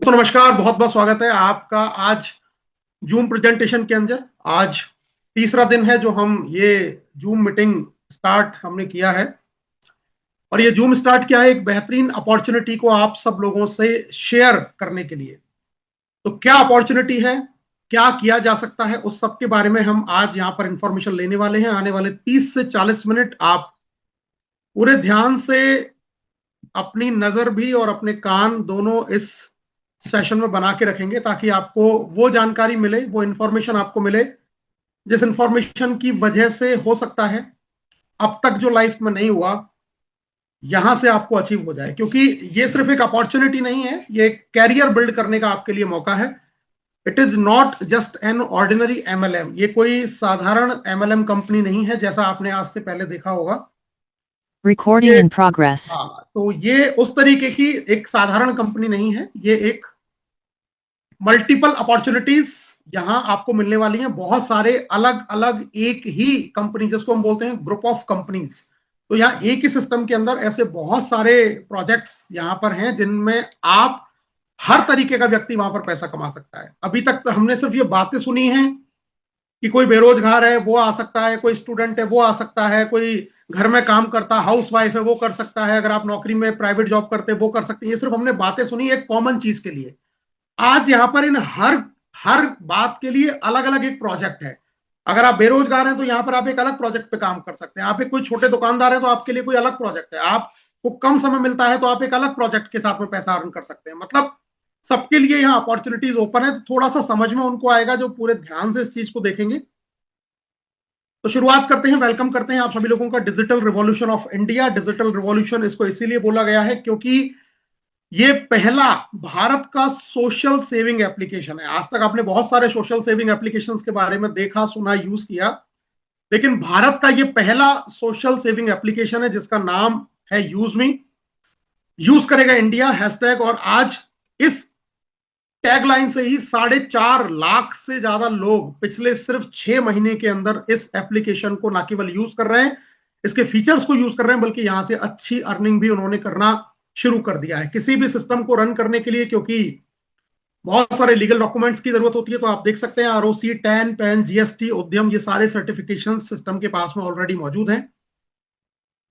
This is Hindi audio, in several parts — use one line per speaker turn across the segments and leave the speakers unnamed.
तो नमस्कार, बहुत बहुत स्वागत है आपका आज जूम प्रेजेंटेशन के अंदर। आज तीसरा दिन है जो हम ये जूम मीटिंग स्टार्ट हमने किया है। और ये जूम स्टार्ट किया है एक बेहतरीन अपॉर्चुनिटी को आप सब लोगों से शेयर करने के लिए। तो क्या अपॉर्चुनिटी है, क्या किया जा सकता है, उस सब के बारे में हम आज यहाँ पर इंफॉर्मेशन लेने वाले हैं। आने वाले 30 से 40 मिनट आप पूरे ध्यान से अपनी नजर भी और अपने कान दोनों इस सेशन में बना के रखेंगे, ताकि आपको वो जानकारी मिले, वो इंफॉर्मेशन आपको मिले जिस इंफॉर्मेशन की वजह से हो सकता है अब तक जो लाइफ में नहीं हुआ, यहां से आपको अचीव हो जाए। क्योंकि ये सिर्फ एक अपॉर्चुनिटी नहीं है, ये एक कैरियर बिल्ड करने का आपके लिए मौका है। It is not just an ordinary MLM. ये कोई साधारण एमएलएम कंपनी नहीं है जैसा आपने आज से पहले देखा होगा।
Recording
ये
in progress.
हाँ, तो ये उस तरीके की एक साधारण कंपनी नहीं है। ये एक मल्टीपल अपॉर्चुनिटीज यहां आपको मिलने वाली हैं। बहुत सारे अलग अलग एक ही कंपनी, जिसको हम बोलते हैं ग्रुप ऑफ कंपनीज। तो यहाँ एक ही सिस्टम के अंदर ऐसे बहुत सारे प्रोजेक्ट्स यहां पर हैं जिनमें आप हर तरीके का व्यक्ति वहां पर पैसा कमा सकता है। अभी तक तो हमने सिर्फ ये बातें सुनी हैं कि कोई बेरोजगार है वो आ सकता है, कोई स्टूडेंट है वो आ सकता है, कोई घर में काम करता हाउस वाइफ है वो कर सकता है, अगर आप नौकरी में प्राइवेट जॉब करते वो कर सकते हैं। ये सिर्फ हमने बातें सुनी एक कॉमन चीज के लिए। आज यहां पर इन हर हर बात के लिए अलग अलग एक प्रोजेक्ट है। अगर आप बेरोजगार हैं तो यहां पर आप एक अलग प्रोजेक्ट पे काम कर सकते हैं। आप एक कोई छोटे दुकानदार है तो आपके लिए कोई अलग प्रोजेक्ट है। आपको कम समय मिलता है तो आप एक अलग प्रोजेक्ट के साथ में पैसा अर्न कर सकते हैं। मतलब सबके लिए यहाँ अपॉर्चुनिटीज ओपन है। तो थोड़ा सा समझ में उनको आएगा जो पूरे ध्यान से इस चीज को देखेंगे। तो शुरुआत करते हैं, वेलकम करते हैं आप सभी लोगों का digital revolution of India. Digital revolution इसको इसीलिए बोला गया है क्योंकि ये पहला भारत का सोशल सेविंग एप्लीकेशन है। आज तक आपने बहुत सारे सोशल सेविंग एप्लीकेशंस के बारे में देखा, सुना, यूज किया, लेकिन भारत का ये पहला सोशल सेविंग एप्लीकेशन है जिसका नाम है यूज मी। यूज करेगा इंडिया हैशटैग। और आज इस टैगलाइन से ही 4.5 लाख से ज्यादा लोग पिछले सिर्फ 6 महीने के अंदर इस एप्लीकेशन को न केवल यूज कर रहे हैं, इसके फीचर्स को यूज कर रहे हैं, बल्कि यहां से अच्छी अर्निंग भी उन्होंने करना शुरू कर दिया है। किसी भी सिस्टम को रन करने के लिए, क्योंकि बहुत सारे लीगल डॉक्यूमेंट्स की जरूरत होती है, तो आप देख सकते हैं आरओसी, टैन, पैन, जीएसटी, उद्यम, ये सारे सर्टिफिकेशन सिस्टम के पास में ऑलरेडी मौजूद हैं।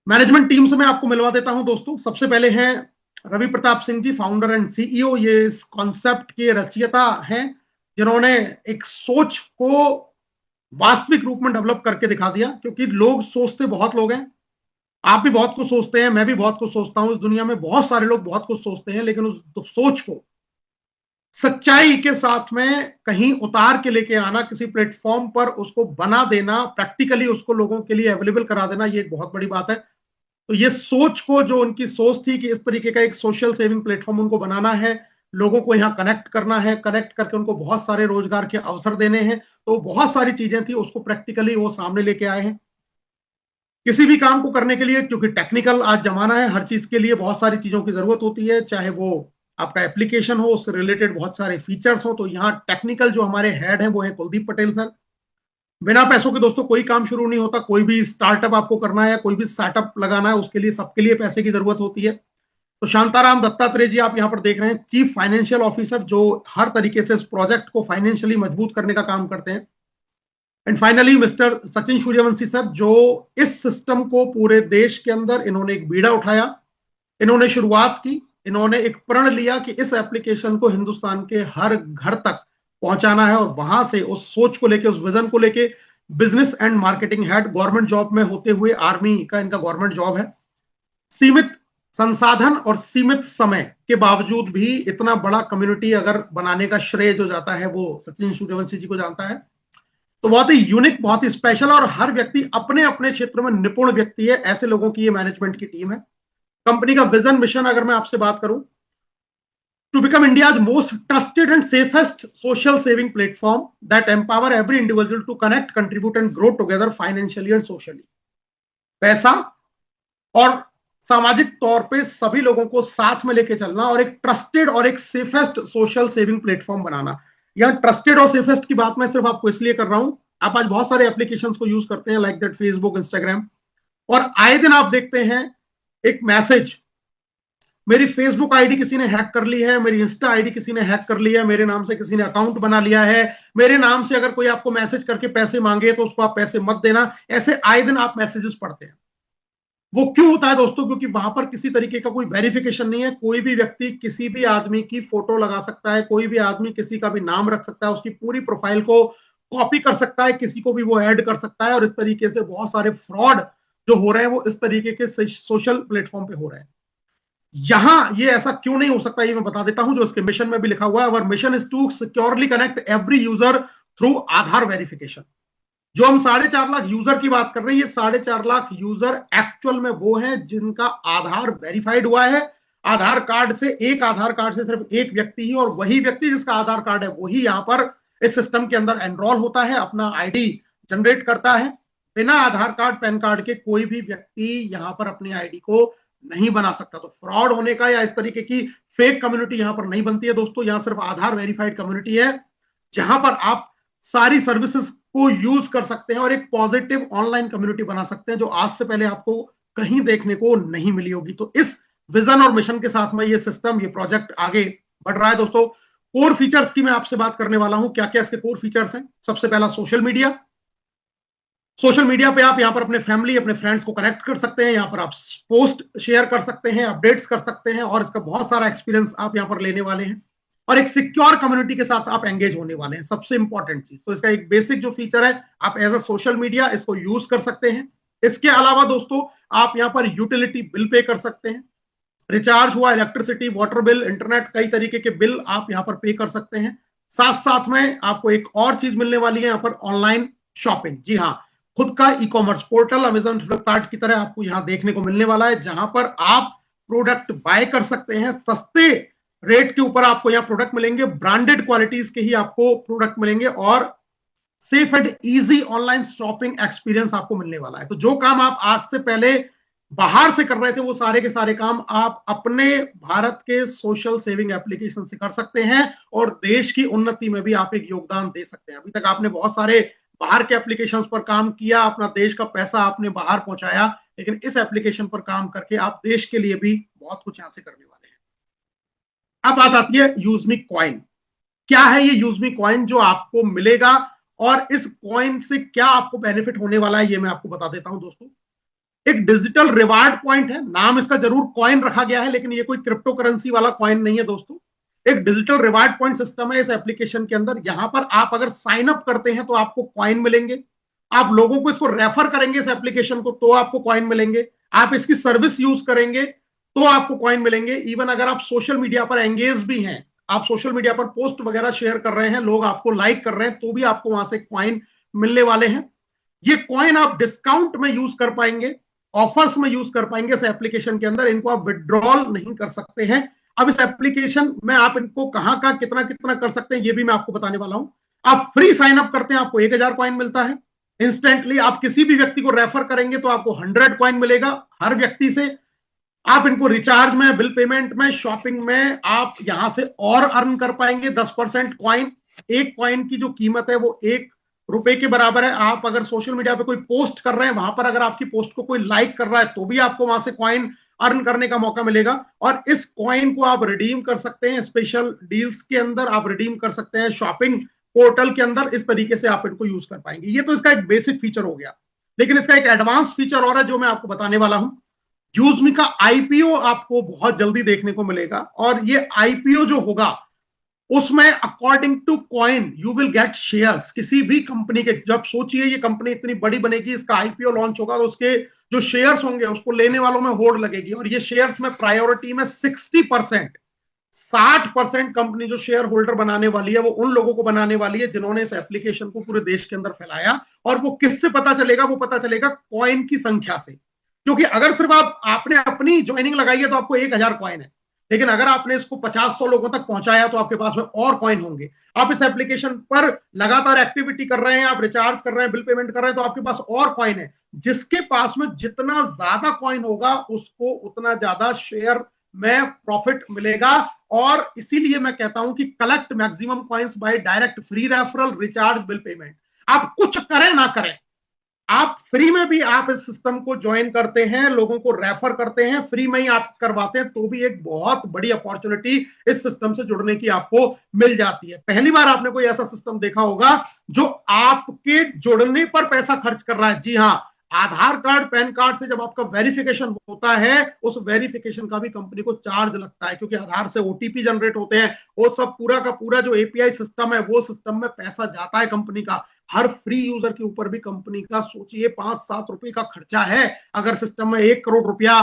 मैनेजमेंट टीम से मैं आपको मिलवा देता हूं दोस्तों। सबसे पहले हैं Ravi Pratap Singh ji, founder and CEO. ये इस कॉन्सेप्ट के रचयिता हैं जिन्होंने एक सोच को वास्तविक रूप में डेवलप करके दिखा दिया। क्योंकि लोग सोचते बहुत लोग हैं, आप भी बहुत कुछ सोचते हैं, मैं भी बहुत कुछ सोचता हूं, इस दुनिया में बहुत सारे लोग बहुत कुछ सोचते हैं, लेकिन उस सोच को सच्चाई के साथ में कहीं उतार के लेके आना, किसी प्लेटफॉर्म पर उसको बना देना, प्रैक्टिकली उसको लोगों के लिए अवेलेबल करा देना, ये एक बहुत बड़ी बात है। तो ये सोच को, जो उनकी सोच थी कि इस तरीके का एक सोशल सेविंग प्लेटफॉर्म उनको बनाना है, लोगों को यहाँ कनेक्ट करना है, कनेक्ट करके उनको बहुत सारे रोजगार के अवसर देने हैं, तो बहुत सारी चीजें थी, उसको प्रैक्टिकली वो सामने लेके आए हैं। किसी भी काम को करने के लिए, क्योंकि टेक्निकल आज जमाना है, हर चीज के लिए बहुत सारी चीजों की जरूरत होती है, चाहे वो आपका एप्लीकेशन हो, उससे रिलेटेड बहुत सारे फीचर्स हो। तो यहाँ टेक्निकल जो हमारे हेड हैं वो है कुलदीप पटेल सर। बिना पैसों के दोस्तों कोई काम शुरू नहीं होता। कोई भी स्टार्टअप आपको करना है, कोई भी स्टार्टअप लगाना है, उसके लिए सबके लिए पैसे की जरूरत होती है। तो शांताराम दत्तात्रेय जी आप यहाँ पर देख रहे हैं, चीफ फाइनेंशियल ऑफिसर, जो हर तरीके से इस प्रोजेक्ट को फाइनेंशियली मजबूत करने का काम करते हैं। And finally mister Sachin Suryavanshi sir, जो इस सिस्टम को पूरे देश के अंदर इन्होंने एक बीड़ा उठाया, इन्होंने शुरुआत की, इन्होंने एक प्रण लिया कि इस एप्लीकेशन को हिंदुस्तान के हर घर तक पहुंचाना है। और वहां से उस सोच को लेके, उस विजन को लेके, business and marketing head, government job में होते हुए, आर्मी का इनका गवर्नमेंट जॉब है, सीमित संसाधन और सीमित समय के बावजूद भी इतना बड़ा कम्युनिटी अगर बनाने का श्रेय जो जाता है वो सचिन सूर्यवंशी जी को जानता है। तो बहुत ही यूनिक, बहुत ही स्पेशल, और हर व्यक्ति अपने अपने क्षेत्र में निपुण व्यक्ति है। ऐसे लोगों की ये मैनेजमेंट की टीम है। कंपनी का विजन मिशन अगर मैं आपसे बात करूं, to become India's most trusted and safest social saving platform that empower every individual to connect, contribute and grow together financially and socially. पैसा और सामाजिक तौर पे सभी लोगों को साथ में लेके चलना, और एक ट्रस्टेड और एक सेफेस्ट सोशल सेविंग प्लेटफॉर्म बनाना। यहां ट्रस्टेड और सेफेस्ट की बात मैं सिर्फ आपको इसलिए कर रहा हूं, आप आज बहुत सारे एप्लीकेशंस को यूज करते हैं, लाइक दैट फेसबुक, इंस्टाग्राम, और आए दिन आप देखते हैं एक मैसेज मेरी फेसबुक आईडी किसी ने हैक कर ली है, मेरी इंस्टा आईडी किसी ने हैक कर लिया है, मेरे नाम से किसी ने अकाउंट बना लिया है, मेरे नाम से अगर कोई आपको मैसेज करके पैसे मांगे तो उसको आप पैसे मत देना, ऐसे आए दिन आप मैसेजेस पढ़ते हैं। वो क्यों होता है दोस्तों? क्योंकि वहां पर किसी तरीके का कोई वेरिफिकेशन नहीं है। कोई भी व्यक्ति किसी भी आदमी की फोटो लगा सकता है, कोई भी आदमी किसी का भी नाम रख सकता है, उसकी पूरी प्रोफाइल को कॉपी कर सकता है, किसी को भी वो ऐड कर सकता है, और इस तरीके से बहुत सारे फ्रॉड जो हो रहे हैं वो इस तरीके के सोशल प्लेटफॉर्म पे हो रहे हैं। यहां ये ऐसा क्यों नहीं हो सकता, ये मैं बता देता हूं, जो इसके मिशन में भी लिखा हुआ है। Our mission is to securely connect every user through Aadhaar verification. जो हम 4.5 लाख यूजर की बात कर रहे हैं, ये 4.5 लाख यूजर एक्चुअल में वो हैं जिनका आधार वेरीफाइड हुआ है। आधार कार्ड से, एक आधार कार्ड से सिर्फ एक व्यक्ति ही, और वही व्यक्ति जिसका आधार कार्ड है वही यहां पर इस सिस्टम के अंदर एनरोल होता है, अपना आईडी जनरेट करता है। बिना आधार कार्ड पैन कार्ड के कोई भी व्यक्ति यहां पर अपनी आईडी को नहीं बना सकता। तो फ्रॉड होने का या इस तरीके की फेक कम्युनिटी यहां पर नहीं बनती है दोस्तों। यहां सिर्फ आधार वेरीफाइड कम्युनिटी है जहां पर आप सारी सर्विसेज को यूज कर सकते हैं और एक पॉजिटिव ऑनलाइन कम्युनिटी बना सकते हैं, जो आज से पहले आपको कहीं देखने को नहीं मिली होगी। तो इस विजन और मिशन के साथ में ये सिस्टम, ये प्रोजेक्ट आगे बढ़ रहा है दोस्तों। कोर फीचर्स की मैं आपसे बात करने वाला हूं, क्या क्या इसके कोर फीचर्स हैं। सबसे पहला सोशल मीडिया। सोशल मीडिया पे आप यहां पर अपने फैमिली, अपने फ्रेंड्स को कनेक्ट कर सकते हैं, यहां पर आप पोस्ट शेयर कर सकते हैं, अपडेट्स कर सकते हैं, और इसका बहुत सारा एक्सपीरियंस आप यहां पर लेने वाले हैं, और एक सिक्योर कम्युनिटी के साथ आप एंगेज होने वाले हैं, सबसे इंपॉर्टेंट चीज। तो इसका एक बेसिक जो फीचर है, आप एज अ सोशल मीडिया इसको यूज कर सकते हैं। इसके अलावा दोस्तों आप यहां पर यूटिलिटी बिल पे कर सकते हैं, रिचार्ज हुआ इलेक्ट्रिसिटी, वाटर बिल, इंटरनेट, कई तरीके के बिल आप यहां पर पे कर सकते हैं। साथ साथ में आपको एक और चीज मिलने वाली है यहां पर, ऑनलाइन शॉपिंग। जी हाँ, खुद का e commerce portal Amazon, Flipkart की तरह आपको यहां देखने को मिलने वाला है, जहां पर आप प्रोडक्ट बाय कर सकते हैं। सस्ते रेट के ऊपर आपको यहां प्रोडक्ट मिलेंगे, ब्रांडेड क्वालिटीज के ही आपको प्रोडक्ट मिलेंगे, और safe and easy online shopping experience आपको मिलने वाला है। तो जो काम आप आज से पहले बाहर से कर रहे थे, वो सारे के सारे काम आप अपने भारत के सोशल सेविंग एप्लीकेशन से कर सकते हैं, और देश की उन्नति में भी आप एक योगदान दे सकते हैं। अभी तक आपने बहुत सारे बाहर के एप्लीकेशंस पर काम किया, अपना देश का पैसा आपने बाहर पहुंचाया, लेकिन इस एप्लीकेशन पर काम करके आप देश के लिए भी बहुत कुछ यहां से करने वाले हैं। अब बात आती है यूजमी कॉइन। क्या है ये यूजमी कॉइन जो आपको मिलेगा, और इस कॉइन से क्या आपको बेनिफिट होने वाला है, ये मैं आपको बता देता हूं दोस्तों। एक डिजिटल रिवार्ड पॉइंट है, नाम इसका जरूर कॉइन रखा गया है, लेकिन ये कोई क्रिप्टो करेंसी वाला कॉइन नहीं है दोस्तों। एक डिजिटल रिवार्ड पॉइंट सिस्टम है इस एप्लीकेशन के अंदर। यहां पर आप अगर साइन अप करते हैं तो आपको कॉइन मिलेंगे, आप लोगों को इसको रेफर करेंगे इस एप्लीकेशन को तो आपको कॉइन मिलेंगे, आप इसकी सर्विस यूज करेंगे तो आपको कॉइन मिलेंगे। इवन अगर आप सोशल मीडिया पर एंगेज भी हैं, आप सोशल मीडिया पर पोस्ट वगैरह शेयर कर रहे हैं, लोग आपको लाइक कर रहे हैं, तो भी आपको वहां से कॉइन मिलने वाले हैं। ये कॉइन आप डिस्काउंट में यूज कर पाएंगे, ऑफर्स में यूज कर पाएंगे इस एप्लीकेशन के अंदर। इनको आप विड्रॉल नहीं कर सकते हैं। अब इस एप्लीकेशन में आप इनको कहां का कितना कितना कर सकते हैं, ये भी मैं आपको बताने वाला हूं। आप फ्री साइन अप करते हैं, आपको 1000 कॉइन मिलता है इंस्टेंटली। आप किसी भी व्यक्ति को रेफर करेंगे तो आपको 100 कॉइन मिलेगा हर व्यक्ति से। आप इनको रिचार्ज में, बिल पेमेंट में, शॉपिंग में आप यहां से और अर्न कर पाएंगे 10% कॉइन। एक कॉइन की जो कीमत है वो ₹1 के बराबर है। आप अगर सोशल मीडिया पे कोई पोस्ट कर रहे हैं, वहां पर अगर आपकी पोस्ट को कोई लाइक कर रहा है तो भी आपको वहां से कॉइन अर्न करने का मौका मिलेगा, और इस कॉइन को आप रिडीम कर सकते हैं स्पेशल डील्स के अंदर, आप रिडीम कर सकते हैं शॉपिंग पोर्टल के अंदर। इस तरीके से आप इनको यूज कर पाएंगे। ये तो इसका एक बेसिक फीचर हो गया, लेकिन इसका एक एडवांस फीचर और है जो मैं आपको बताने वाला हूं। यूजमी का आईपीओ आपको बहुत जल्दी देखने को मिलेगा, और ये आईपीओ जो होगा उसमें according to coin you will get shares किसी भी कंपनी के। जब सोचिए ये कंपनी इतनी बड़ी बनेगी, इसका आईपीओ लॉन्च होगा, तो उसके जो शेयर्स होंगे उसको लेने वालों में होड़ लगेगी, और ये शेयर्स में प्रायोरिटी में 60% कंपनी जो शेयर होल्डर बनाने वाली है वो उन लोगों को बनाने वाली है जिन्होंने इस एप्लीकेशन को पूरे देश के अंदर फैलाया। और वो किससे पता चलेगा? वो पता चलेगा कॉइन की संख्या से, क्योंकि अगर सिर्फ आपने अपनी ज्वाइनिंग लगाई है तो आपको 1000 कॉइन है, लेकिन अगर आपने इसको 50-100 लोगों तक पहुंचाया तो आपके पास में और कॉइन होंगे। आप इस एप्लीकेशन पर लगातार एक्टिविटी कर रहे हैं, आप रिचार्ज कर रहे हैं, बिल पेमेंट कर रहे हैं, तो आपके पास और कॉइन है। जिसके पास में जितना ज्यादा कॉइन होगा उसको उतना ज्यादा शेयर में प्रॉफिट मिलेगा। और इसीलिए मैं कहता हूं कि collect maximum coins by direct free referral, recharge, bill payment. आप कुछ करें ना करें, आप फ्री में भी आप इस सिस्टम को ज्वाइन करते हैं, लोगों को रेफर करते हैं, फ्री में ही आप करवाते हैं, तो भी एक बहुत बड़ी अपॉर्चुनिटी इस सिस्टम से जुड़ने की आपको मिल जाती है। पहली बार आपने कोई ऐसा सिस्टम देखा होगा जो आपके जुड़ने पर पैसा खर्च कर रहा है। जी हां, आधार कार्ड पैन कार्ड से जब आपका वेरिफिकेशन होता है, उस वेरिफिकेशन का भी कंपनी को चार्ज लगता है, क्योंकि आधार से ओटीपी जनरेट होते हैं, वो सब पूरा का पूरा जो एपीआई सिस्टम है, वो सिस्टम में पैसा जाता है कंपनी का। हर फ्री यूजर के ऊपर भी कंपनी का सोचिए 5-7 रुपए का खर्चा है। अगर सिस्टम में 1 करोड़ रुपया,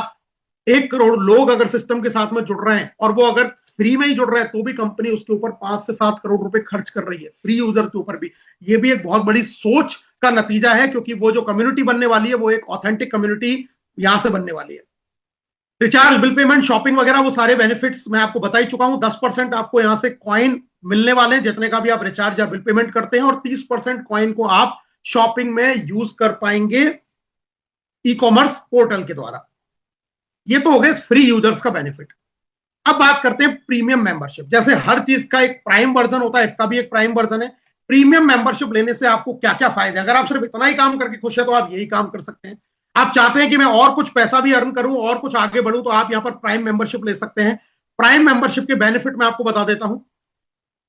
1 करोड़ लोग अगर सिस्टम के साथ में जुड़ रहे हैं, और वो अगर फ्री में ही जुड़ रहे हैं, तो भी कंपनी उसके ऊपर 5 से 7 करोड़ रुपए खर्च कर रही है, फ्री यूजर के ऊपर भी। ये भी एक बहुत बड़ी सोच का नतीजा है, क्योंकि वो जो कम्युनिटी बनने वाली है, वो एक ऑथेंटिक कम्युनिटी यहां से बनने वाली है। रिचार्ज, बिल पेमेंट, शॉपिंग वगैरह, वो सारे बेनिफिट्स मैं आपको बता ही चुका हूं। 10% आपको यहां से कॉइन मिलने वाले हैं, जितने का भी आप रिचार्ज या बिल पेमेंट करते हैं, और 30% कॉइन को आप शॉपिंग में यूज कर पाएंगे ई कॉमर्स पोर्टल के द्वारा। ये तो हो गए फ्री यूजर्स का बेनिफिट। अब बात करते हैं प्रीमियम मेंबरशिप। जैसे हर चीज का एक प्राइम वर्जन होता है, इसका भी एक प्राइम वर्जन है। प्रीमियम मेंबरशिप लेने से आपको क्या क्या फायदे हैं? अगर आप सिर्फ इतना ही काम करके खुश है, तो आप यही काम कर सकते हैं। आप चाहते हैं कि मैं और कुछ पैसा भी अर्न करूं और कुछ आगे बढ़ूं, तो आप यहां पर प्राइम मेंबरशिप ले सकते हैं। प्राइम मेंबरशिप के बेनिफिट मैं आपको बता देता हूं।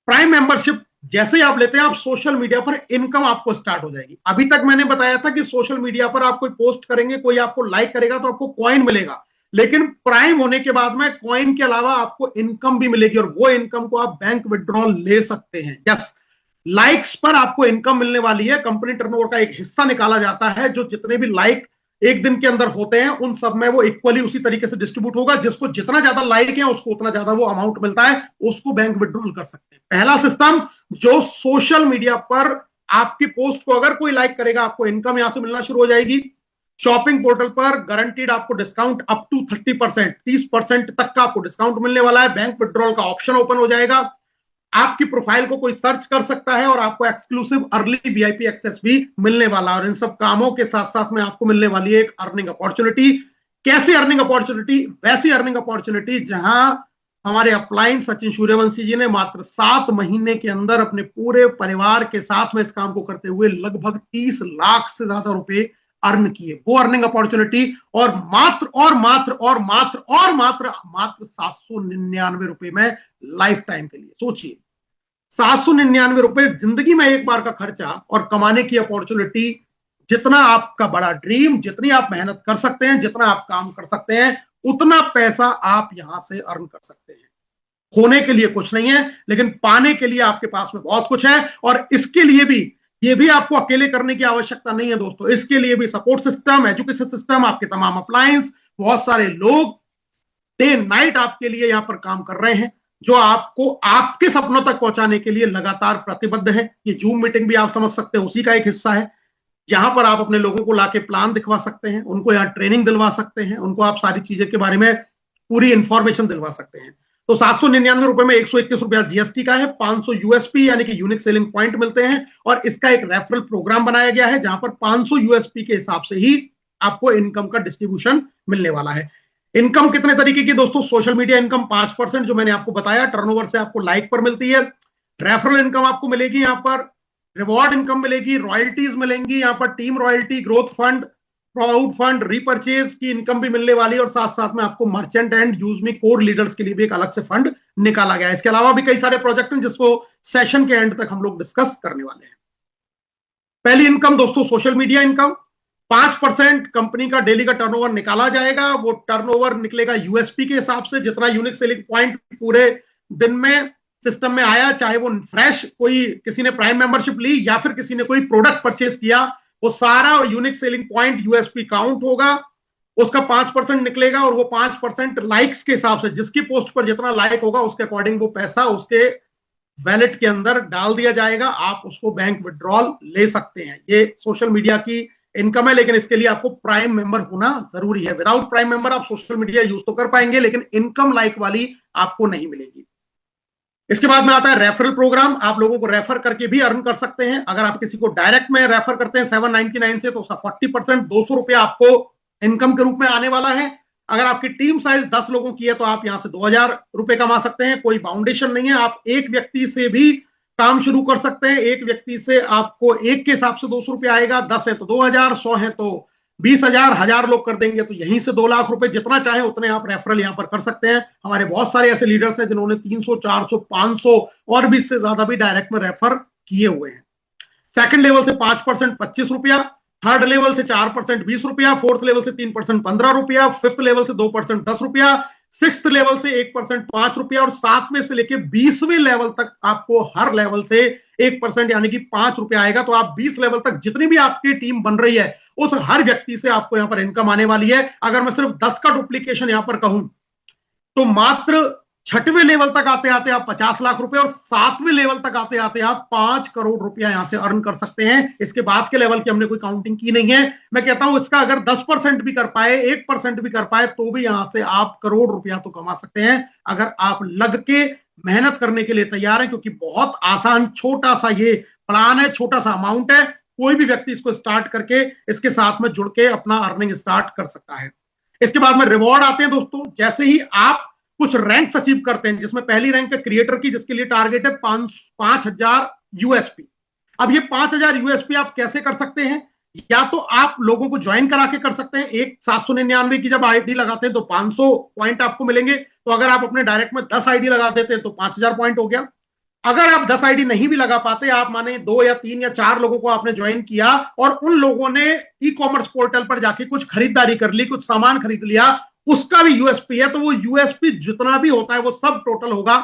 प्राइम मेंबरशिप जैसे ही आप लेते हैं, आप सोशल मीडिया पर इनकम आपको स्टार्ट हो जाएगी। अभी तक मैंने बताया था कि सोशल मीडिया पर आप कोई पोस्ट करेंगे, कोई आपको लाइक करेगा, तो आपको कॉइन मिलेगा। लेकिन प्राइम होने के बाद में कॉइन के अलावा आपको इनकम भी मिलेगी, और वो इनकम को आप बैंक विड्रॉल ले सकते हैं। यस, लाइक्स पर आपको इनकम मिलने वाली है। कंपनी टर्नओवर का एक हिस्सा निकाला जाता है, जो जितने भी लाइक एक दिन के अंदर होते हैं, उन सब में वो इक्वली उसी तरीके से डिस्ट्रीब्यूट होगा। जिसको जितना ज्यादा लाइक है, उसको उतना ज्यादा वो अमाउंट मिलता है, उसको बैंक विड्रॉल कर सकते हैं। पहला सिस्टम, जो सोशल मीडिया पर आपकी पोस्ट को अगर कोई लाइक करेगा, आपको इनकम यहां से मिलना शुरू हो जाएगी। शॉपिंग पोर्टल पर गारंटीड आपको डिस्काउंट अप टू 30%, 30% तक का आपको डिस्काउंट मिलने वाला है। बैंक विड्रॉल का ऑप्शन ओपन हो जाएगा। आपकी प्रोफाइल को कोई सर्च कर सकता है, और आपको एक्सक्लूसिव अर्ली वीआईपी एक्सेस भी मिलने वाला है। और इन सब कामों के साथ साथ में आपको मिलने वाली है एक अर्निंग अपॉर्चुनिटी। कैसी अर्निंग अपॉर्चुनिटी? वैसी अर्निंग अपॉर्चुनिटी जहां हमारे अपलाइन सचिन सूर्यवंशी जी ने मात्र 7 महीने के अंदर अपने पूरे परिवार के साथ में इस काम को करते हुए लगभग 30 लाख से ज्यादा रुपए अर्न किए। वो अर्निंग अपॉर्चुनिटी, और मात्र 799 रुपए में लाइफ टाइम के लिए। सोचिए, 799 रुपए जिंदगी में एक बार का खर्चा, और कमाने की अपॉर्चुनिटी। जितना आपका बड़ा ड्रीम, जितनी आप मेहनत कर सकते हैं, जितना आप काम कर सकते हैं, उतना पैसा आप यहां से अर्न कर सकते हैं। खोने के लिए कुछ नहीं है, लेकिन पाने के लिए आपके पास में बहुत कुछ है। और इसके लिए भी, ये भी आपको अकेले करने की आवश्यकता नहीं है दोस्तों। इसके लिए भी सपोर्ट सिस्टम, एजुकेशन सिस्टम, आपके तमाम अप्लायंस, बहुत सारे लोग डे नाइट आपके लिए यहां पर काम कर रहे हैं, जो आपको आपके सपनों तक पहुंचाने के लिए लगातार प्रतिबद्ध है। ये जूम मीटिंग भी आप समझ सकते हैं, उसी का एक हिस्सा है। यहां पर आप अपने लोगों को लाके प्लान दिखवा सकते हैं, उनको यहां ट्रेनिंग दिलवा सकते हैं, उनको आप सारी चीजें के बारे में पूरी इंफॉर्मेशन दिलवा सकते हैं। तो 799 रुपए में 121 रुपया जीएसटी का है, 500 यूएसपी यानी कि यूनिक सेलिंग पॉइंट मिलते हैं, और इसका एक रेफरल प्रोग्राम बनाया गया है, जहां पर 500 यूएसपी के हिसाब से ही आपको इनकम का डिस्ट्रीब्यूशन मिलने वाला है। इनकम कितने तरीके की दोस्तों? सोशल मीडिया इनकम 5%, जो मैंने आपको बताया, टर्नओवर से आपको लाइक पर मिलती है। रेफरल इनकम आपको मिलेगी, यहां पर रिवॉर्ड इनकम मिलेगी, रॉयल्टीज मिलेंगी, यहां पर team royalty, growth fund, crowd fund, repurchase की इनकम भी मिलने वाली है। और साथ साथ में आपको merchant and use me core leaders के लिए भी एक अलग से फंड निकाला गया है। इसके अलावा भी कई सारे प्रोजेक्ट हैं, जिसको सेशन के एंड तक हम लोग डिस्कस करने वाले हैं। पहली इनकम दोस्तों, सोशल मीडिया इनकम। 5% कंपनी का डेली का टर्नओवर निकाला जाएगा। वो टर्नओवर निकलेगा यूएसपी के हिसाब से, जितना यूनिक सेलिंग पॉइंट पूरे दिन में सिस्टम में आया, चाहे वो फ्रेश कोई किसी ने प्राइम मेंबरशिप ली या फिर किसी ने कोई प्रोडक्ट परचेज किया, वो सारा unique selling point USP count होगा, उसका 5% निकलेगा। और वो 5% लाइक्स के हिसाब से, जिसकी पोस्ट पर जितना लाइक होगा उसके अकॉर्डिंग वो पैसा उसके वैलेट के अंदर डाल दिया जाएगा। आप उसको बैंक विड्रॉल ले सकते हैं। ये सोशल मीडिया की इनकम है, लेकिन इसके लिए आपको प्राइम मेंबर होना जरूरी है। विदाउट प्राइम मेंबर आप सोशल मीडिया यूज तो कर पाएंगे, लेकिन इनकम लाइक वाली आपको नहीं मिलेगी। इसके बाद में आता है रेफरल प्रोग्राम। आप लोगों को रेफर करके भी अर्न कर सकते हैं। अगर आप किसी को डायरेक्ट में रेफर करते हैं 799 से, तो उसका 40%, 200 रुपया आपको इनकम के रूप में आने वाला है। अगर आपकी टीम साइज 10 लोगों की है, तो आप यहां से 2000 रुपए कमा सकते हैं। कोई बाउंडेशन नहीं है, आप एक व्यक्ति से भी काम शुरू कर सकते हैं। एक व्यक्ति से आपको एक के हिसाब से 200 रुपया आएगा, 10 है तो 2000, 100 है तो 20,000, 1000 लोग कर देंगे तो यहीं से 2 लाख रुपए, जितना चाहे उतने आप रेफरल यहां पर कर सकते हैं। हमारे बहुत सारे ऐसे लीडर्स हैं जिन्होंने 300, 400, 500 और भी इससे ज्यादा भी डायरेक्ट में रेफर किए हुए हैं। सेकंड लेवल से 5% 25 रुपया, थर्ड लेवल से 4% 20 रुपया, फोर्थ लेवल से 3% 15 रुपया, फिफ्थ लेवल से 2% 10 रुपया, सिक्स्थ लेवल से 1% 5 रुपया और 7वें से लेके 20वें लेवल तक आपको हर लेवल से 1% यानी कि 5 रुपया आएगा। तो आप 20 लेवल तक जितनी भी आपकी टीम बन रही है उस हर व्यक्ति से आपको यहां पर इनकम आने वाली है। अगर मैं सिर्फ 10 का डुप्लीकेशन यहां पर कहूं तो मात्र 6वें लेवल तक आते आते आप 50 लाख रुपए और 7वें लेवल तक आते आते आप 5 करोड़ रुपया यहां से अर्न कर सकते हैं। इसके बाद के लेवल की हमने कोई काउंटिंग की नहीं है। मैं कहता हूं इसका अगर 10% भी कर पाए, 1% भी कर पाए तो भी यहां से आप करोड़ रुपया तो कमा सकते हैं अगर आप लग के मेहनत करने के लिए तैयार हैं, क्योंकि बहुत आसान छोटा सा ये प्लान है, छोटा सा अमाउंट है। कोई भी व्यक्ति इसको स्टार्ट करके इसके साथ में जुड़ के अपना अर्निंग स्टार्ट कर सकता है। इसके बाद में रिवॉर्ड आते हैं दोस्तों। जैसे ही आप कुछ रैंक्स अचीव करते हैं, जिसमें पहली रैंक है क्रिएटर की, जिसके लिए टारगेट है 5,000 यूएसपी। अब ये 5,000 यूएसपी आप कैसे कर सकते हैं? या तो आप लोगों को ज्वाइन करा के कर सकते हैं। एक 799 की जब आईडी लगाते हैं तो 500 पॉइंट आपको मिलेंगे। तो अगर आप अपने डायरेक्ट में 10 आईडी लगा देते हैं तो 5,000 पॉइंट हो गया। अगर आप 10 आईडी नहीं भी लगा पाते, आप माने 2 या 3 या 4 लोगों को आपने ज्वाइन किया और उन लोगों ने ई कॉमर्स पोर्टल पर जाके कुछ खरीदारी कर ली, कुछ सामान खरीद लिया, उसका भी यूएसपी है। तो वो यूएसपी जितना भी होता है वो सब टोटल होगा।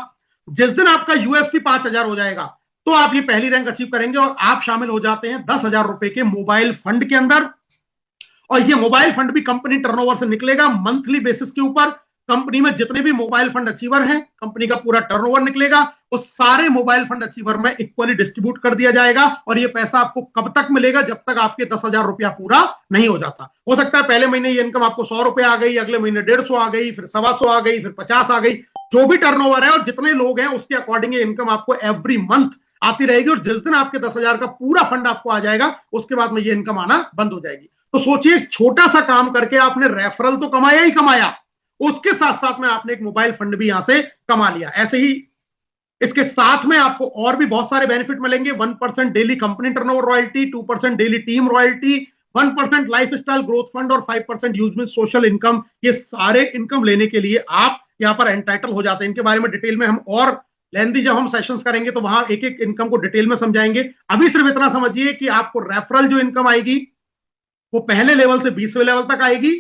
जिस दिन आपका यूएसपी 5,000 हो जाएगा तो आप ये पहली रैंक अचीव करेंगे और आप शामिल हो जाते हैं 10,000 रुपए के मोबाइल फंड के अंदर। और ये मोबाइल फंड भी कंपनी टर्नओवर से निकलेगा मंथली बेसिस के ऊपर। कंपनी में जितने भी मोबाइल फंड अचीवर हैं, कंपनी का पूरा टर्नओवर निकलेगा, उस सारे मोबाइल फंड अचीवर में इक्वली डिस्ट्रीब्यूट कर दिया जाएगा। और ये पैसा आपको कब तक मिलेगा? जब तक आपके 10,000 रुपया पूरा नहीं हो जाता। हो सकता है पहले महीने ये इनकम आपको 100 रुपए आ गई, अगले महीने 150 आ गई, फिर 125 आ गई, फिर 50 आ गई। जो भी टर्नओवर है और जितने लोग हैं उसके अकॉर्डिंग इनकम आपको एवरी मंथ आती रहेगी। और जिस दिन आपके 10,000 का पूरा फंड आपको आ जाएगा उसके बाद में ये इनकम आना बंद हो जाएगी। तो सोचिए, छोटा सा काम करके आपने रेफरल तो कमाया ही कमाया, उसके साथ साथ में आपने एक मोबाइल फंड भी यहां से कमा लिया। ऐसे ही इसके साथ में आपको और भी बहुत सारे बेनिफिट मिलेंगे। 1% daily company turnover royalty, 2% daily team royalty, 1% lifestyle growth fund और 5% यूज में सोशल इनकम। ये सारे इनकम लेने के लिए आप यहां पर एंटाइटल हो जाते हैं। इनके बारे में डिटेल में हम और लेंदी जब हम सेशंस करेंगे तो वहां एक एक इनकम को डिटेल में समझाएंगे। अभी सिर्फ इतना समझिए कि आपको रेफरल जो इनकम आएगी वो पहले लेवल से 20वें लेवल तक आएगी।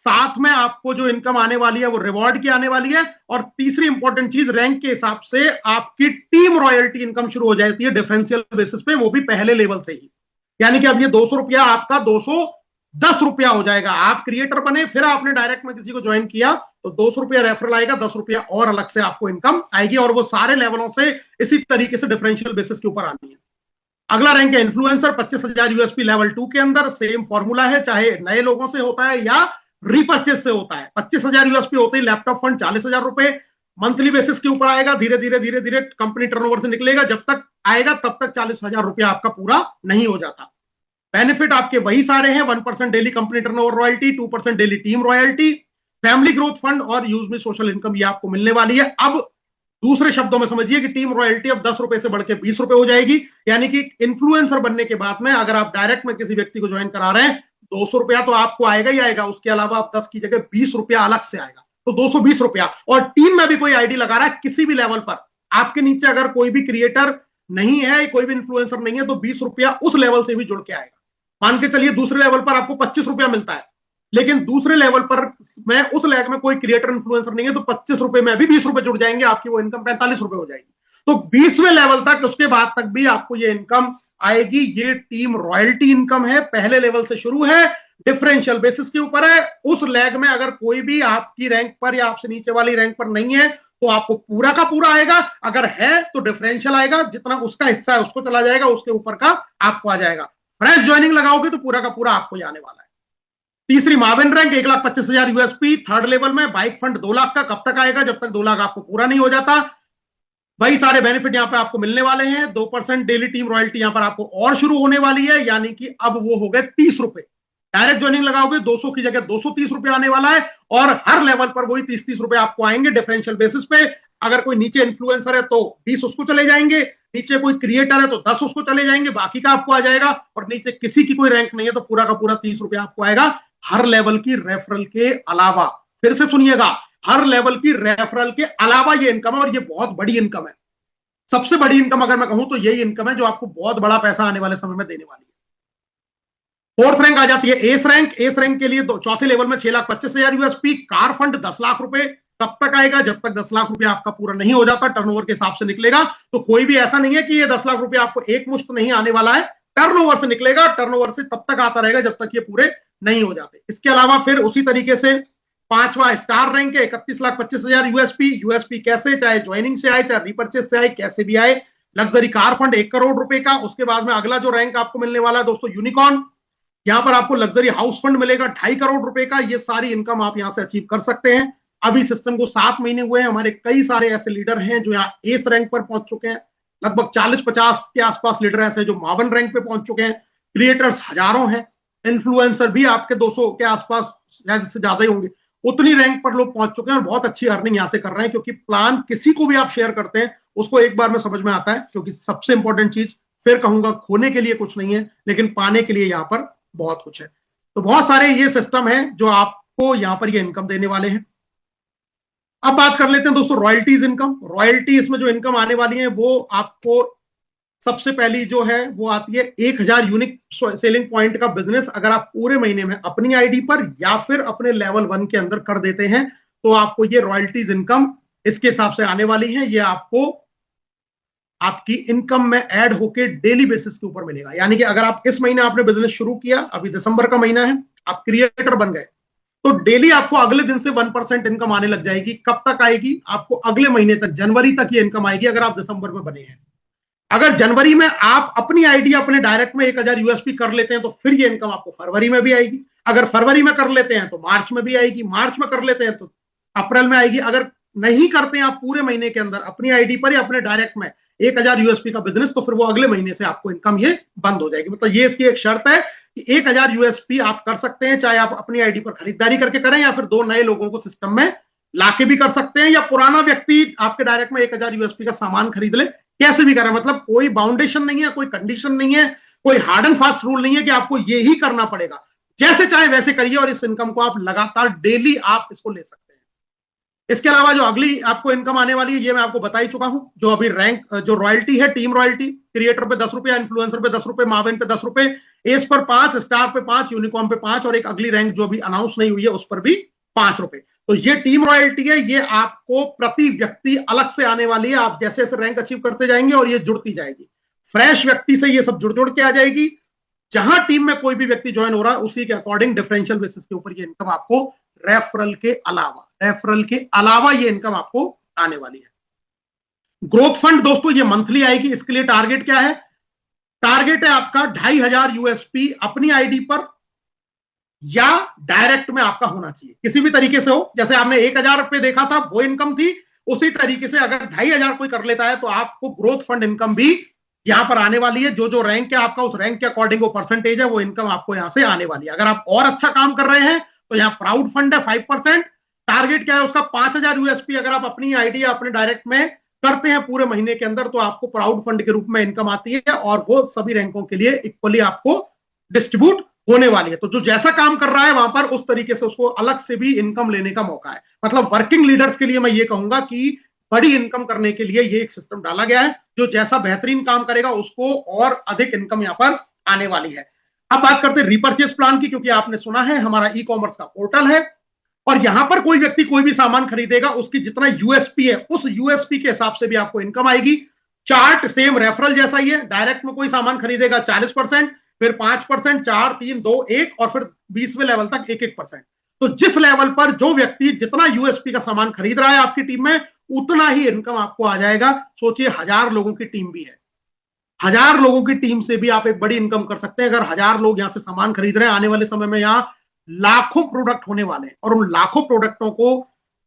साथ में आपको जो इनकम आने वाली है वो रिवॉर्ड की आने वाली है। और तीसरी इंपॉर्टेंट चीज, रैंक के हिसाब से आपकी टीम रॉयल्टी इनकम शुरू हो जाती है डिफरेंशियल बेसिस पे, वो भी पहले लेवल से ही। यानी कि अब ये 200 रुपया आपका 210 रुपया हो जाएगा। आप क्रिएटर बने, फिर आपने डायरेक्ट में किसी को ज्वाइन किया तो 200 रुपया रेफरल आएगा, 10 रुपया और अलग से आपको इनकम आएगी। और वो सारे लेवलों से इसी तरीके से डिफरेंशियल बेसिस के ऊपर आनी है। अगला रैंक है इन्फ्लुएंसर, 25,000 यूएसपी लेवल 2 के अंदर। सेम फॉर्मूला है, चाहे नए लोगों से होता है या रिपर्चेस से होता है। 25,000 यूएसपी होते ही लैपटॉप फंड 40,000 रुपए मंथली बेसिस के ऊपर आएगा। धीरे धीरे कंपनी टर्नओवर से निकलेगा। जब तक आएगा तब तक 40,000 रुपया आपका पूरा नहीं हो जाता। बेनिफिट आपके वही सारे हैं, 1% daily company turnover royalty, 2% daily team royalty, family growth fund और यूज में सोशल इनकम, ये आपको मिलने वाली है। अब दूसरे शब्दों में समझिए कि टीम रॉयल्टी अब 10 रुपए से बढ़ के 20 रुपए हो जाएगी। यानी कि इन्फ्लुएंसर बनने के बाद में अगर आप डायरेक्ट में किसी व्यक्ति को ज्वाइन करा रहे हैं, 200 रुपया तो आपको आएगा ही आएगा, उसके अलावा आप 10 की जगह 20 रुपया अलग से आएगा, तो 220 रुपया। और टीम में भी कोई आईडी लगा रहा है किसी भी लेवल पर, आपके नीचे अगर कोई भी क्रिएटर नहीं है, कोई भी इन्फ्लुएंसर नहीं है, तो 20 रुपया उस लेवल से भी जुड़ के आएगा। मान के चलिए दूसरे लेवल पर आपको 25 रुपया मिलता है, लेकिन दूसरे लेवल पर मैं उस लेग में कोई क्रिएटर इन्फ्लुएंसर नहीं है, तो 25 रुपए में भी 20 रुपए जुड़ जाएंगे, आपकी वो इनकम 45 रुपए हो जाएगी। तो 20वें लेवल तक, उसके बाद तक भी आपको ये इनकम आएगी। ये टीम रॉयल्टी इनकम है, पहले लेवल से शुरू है, डिफरेंशियल बेसिस के ऊपर है। उस लेग में अगर कोई भी आपकी रैंक पर या आपसे नीचे वाली रैंक पर नहीं है तो आपको पूरा का पूरा आएगा। अगर है तो डिफरेंशियल आएगा, जितना उसका हिस्सा है उसको चला जाएगा, उसके ऊपर का आपको आ जाएगा। फ्रेश ज्वाइनिंग लगाओगे तो पूरा का पूरा आपको आने वाला है। तीसरी Mauvin rank 1,25,000 USP. Third level में बाइक फंड 2 लाख का, कब तक आएगा? जब तक 2 लाख आपको पूरा नहीं हो जाता। वही सारे बेनिफिट यहां पे आपको मिलने वाले हैं। 2% डेली टीम रॉयल्टी यहां पर आपको और शुरू होने वाली है, यानी कि अब वो हो गए 30 रुपए। डायरेक्ट ज्वाइनिंग लगाओगे 200 की जगह 230 रुपए आने वाला है। और हर लेवल पर वही 30-30 रुपए आपको आएंगे डिफरेंशियल बेसिस पे। अगर कोई नीचे इन्फ्लुएंसर है तो 20 उसको चले जाएंगे, नीचे कोई क्रिएटर है तो 10 उसको चले जाएंगे, बाकी का आपको आ जाएगा, और नीचे किसी की कोई रैंक नहीं है तो पूरा का पूरा 30 रुपया आपको आएगा हर लेवल की रेफरल के अलावा। फिर से सुनिएगा, हर लेवल की रेफरल के अलावा ये इनकम है, और ये बहुत बड़ी इनकम है। सबसे बड़ी इनकम अगर मैं कहूं तो यही इनकम है जो आपको बहुत बड़ा पैसा आने वाले समय में देने वाली है। फोर्थ रैंक आ जाती है एस रैंक। एस रैंक के लिए चौथे लेवल में 6,25,000 यूएसपी। कार फंड 10 लाख रुपए तब तक आएगा जब तक 10 लाख रुपए आपका पूरा नहीं हो जाता, टर्नओवर के हिसाब से निकलेगा। तो कोई भी ऐसा नहीं है कि ये 10 लाख रुपए आपको एक मुश्त नहीं आने वाला है, टर्नओवर से निकलेगा। टर्नओवर से तब तक आता रहेगा जब तक ये पूरे नहीं हो जाते। इसके अलावा फिर उसी तरीके से पांचवा स्टार रैंक है 31,25,000 यूएसपी। यूएसपी कैसे, चाहे ज्वाइनिंग से आए चाहे रिपर्चेस से आए, कैसे भी आए। लग्जरी कार फंड 1 करोड़ रुपए का। उसके बाद में अगला जो रैंक आपको मिलने वाला है दोस्तों यूनिकॉर्न, यहां पर आपको लग्जरी हाउस फंड मिलेगा 2.5 करोड़ रुपए का। ये सारी इनकम आप यहां से अचीव कर सकते हैं। अभी सिस्टम को 7 महीने हुए हैं, हमारे कई सारे ऐसे लीडर हैं जो यहाँ एस रैंक पर पहुंच चुके हैं। लगभग 40-50 के आसपास लीडर ऐसे जो 52 रैंक पे पहुंच चुके हैं। क्रिएटर्स हजारों हैं, इन्फ्लुएंसर भी आपके 200 के आसपास शायद से ज्यादा ही होंगे, उतनी रैंक पर लोग पहुंच चुके हैं और बहुत अच्छी अर्निंग यहां से कर रहे हैं। क्योंकि प्लान किसी को भी आप शेयर करते हैं उसको एक बार में समझ में आता है, क्योंकि सबसे इंपॉर्टेंट चीज, फिर कहूंगा, खोने के लिए कुछ नहीं है लेकिन पाने के लिए यहां पर बहुत कुछ है। तो बहुत सारे ये सिस्टम है जो आपको यहां पर ये इनकम देने वाले हैं। अब बात कर लेते हैं दोस्तों रॉयल्टीज इनकम। रॉयल्टी इसमें जो इनकम आने वाली है वो आपको सबसे पहली जो है वो आती है 1000 यूनिक सेलिंग पॉइंट का बिजनेस अगर आप पूरे महीने में अपनी आईडी पर या फिर अपने लेवल 1 के अंदर कर देते हैं तो आपको ये रॉयल्टीज इनकम इसके हिसाब से आने वाली है। ये आपको आपकी इनकम में ऐड होके डेली बेसिस के ऊपर मिलेगा। यानी कि अगर आप इस महीने आपने बिजनेस शुरू किया, अभी दिसंबर का महीना है, आप क्रिएटर बन गए, तो डेली आपको अगले दिन से 1% इनकम आने लग जाएगी। कब तक आएगी? आपको अगले महीने तक, जनवरी तक ये इनकम आएगी अगर आप दिसंबर में बने हैं। अगर जनवरी में आप अपनी आईडी अपने डायरेक्ट में 1000 यूएसपी कर लेते हैं तो फिर ये इनकम आपको फरवरी में भी आएगी। अगर फरवरी में कर लेते हैं तो मार्च में भी आएगी, मार्च में कर लेते हैं तो अप्रैल में आएगी। अगर नहीं करते हैं आप पूरे महीने के अंदर अपनी आईडी पर या अपने डायरेक्ट में 1000 यूएसपी का बिजनेस, तो फिर वो अगले महीने से आपको इनकम ये बंद हो जाएगी। मतलब ये इसकी एक शर्त है कि 1000 यूएसपी आप कर सकते हैं, चाहे आप अपनी आईडी पर खरीदारी करके करें या फिर 2 नए लोगों को सिस्टम में लाके भी कर सकते हैं, या पुराना व्यक्ति आपके डायरेक्ट में 1000 यूएसपी का सामान खरीद ले, कैसे भी करें। मतलब कोई बाउंडेशन नहीं है, कोई कंडीशन नहीं है, कोई हार्ड एंड फास्ट रूल नहीं है कि आपको ये ही करना पड़ेगा। जैसे चाहे वैसे करिए और इस इनकम को आप लगातार डेली आप इसको ले सकते हैं। इसके अलावा जो अगली आपको इनकम आने वाली है ये मैं आपको बता ही चुका हूं। जो अभी रैंक जो रॉयल्टी है, टीम रॉयल्टी, क्रिएटर पे 10 रुपए, इन्फ्लुएंसर पे 10 रुपए, मावेन पे 10 रुपए, एस पर 5, स्टार पे 5, यूनिकॉर्न पे 5 और एक अगली रैंक जो अभी अनाउंस नहीं हुई है उस पर भी 5 रुपए। तो ये टीम रॉयल्टी है, ये आपको प्रति व्यक्ति अलग से आने वाली है। आप जैसे जैसे रैंक अचीव करते जाएंगे और ये जुड़ती जाएगी, फ्रेश व्यक्ति से ये सब जुड़ जुड़ के आ जाएगी। जहां टीम में कोई भी व्यक्ति ज्वाइन हो रहा है उसी के अकॉर्डिंग डिफरेंशियल बेसिस के ऊपर ये इनकम आपको रेफरल के अलावा ये इनकम आपको आने वाली है। ग्रोथ फंड दोस्तों ये मंथली आएगी। इसके लिए टारगेट क्या है? टारगेट है आपका 2500 यूएसपी अपनी आईडी पर या डायरेक्ट में आपका होना चाहिए, किसी भी तरीके से हो। जैसे आपने 1000 रुपए देखा था वो इनकम थी, उसी तरीके से अगर 2500 कोई कर लेता है तो आपको ग्रोथ फंड इनकम भी यहां पर आने वाली है। जो जो रैंक है आपका, उस रैंक के अकॉर्डिंग वो परसेंटेज है, वो इनकम आपको यहां से आने वाली है। अगर आप और अच्छा काम कर रहे हैं तो यहाँ प्राउड फंड है 5%। टारगेट क्या है उसका? 5000 यूएसपी अगर आप अपनी आईडी या अपने डायरेक्ट में करते हैं पूरे महीने के अंदर तो आपको प्राउड फंड के रूप में इनकम आती है और वो सभी रैंकों के लिए इक्वली आपको डिस्ट्रीब्यूट होने वाली है। तो जो जैसा काम कर रहा है वहां पर उस तरीके से उसको अलग से भी इनकम लेने का मौका है। मतलब वर्किंग लीडर्स के लिए मैं ये कहूंगा कि बड़ी इनकम करने के लिए ये एक सिस्टम डाला गया है। जो जैसा बेहतरीन काम करेगा उसको और अधिक इनकम यहां पर आने वाली है। अब बात करते हैं रिपर्चेस प्लान की, क्योंकि आपने सुना है हमारा ई कॉमर्स का पोर्टल है और यहां पर कोई व्यक्ति कोई भी सामान खरीदेगा उसकी जितना यूएसपी है उस यूएसपी के हिसाब से भी आपको इनकम आएगी। चार्ट सेम रेफरल जैसा ही है। डायरेक्ट में कोई सामान खरीदेगा 40%, फिर 5%, 4, 3, 2, 1 और फिर 20वें लेवल तक 1-1%। तो जिस लेवल पर जो व्यक्ति जितना यूएसपी का सामान खरीद रहा है आपकी टीम में उतना ही इनकम आपको आ जाएगा। सोचिए 1000 लोगों की टीम भी है, 1000 लोगों की टीम से भी आप एक बड़ी इनकम कर सकते हैं। अगर 1000 लोग यहां से सामान खरीद रहे हैं, आने वाले समय में यहां लाखों प्रोडक्ट होने वाले हैं और उन लाखों प्रोडक्टों को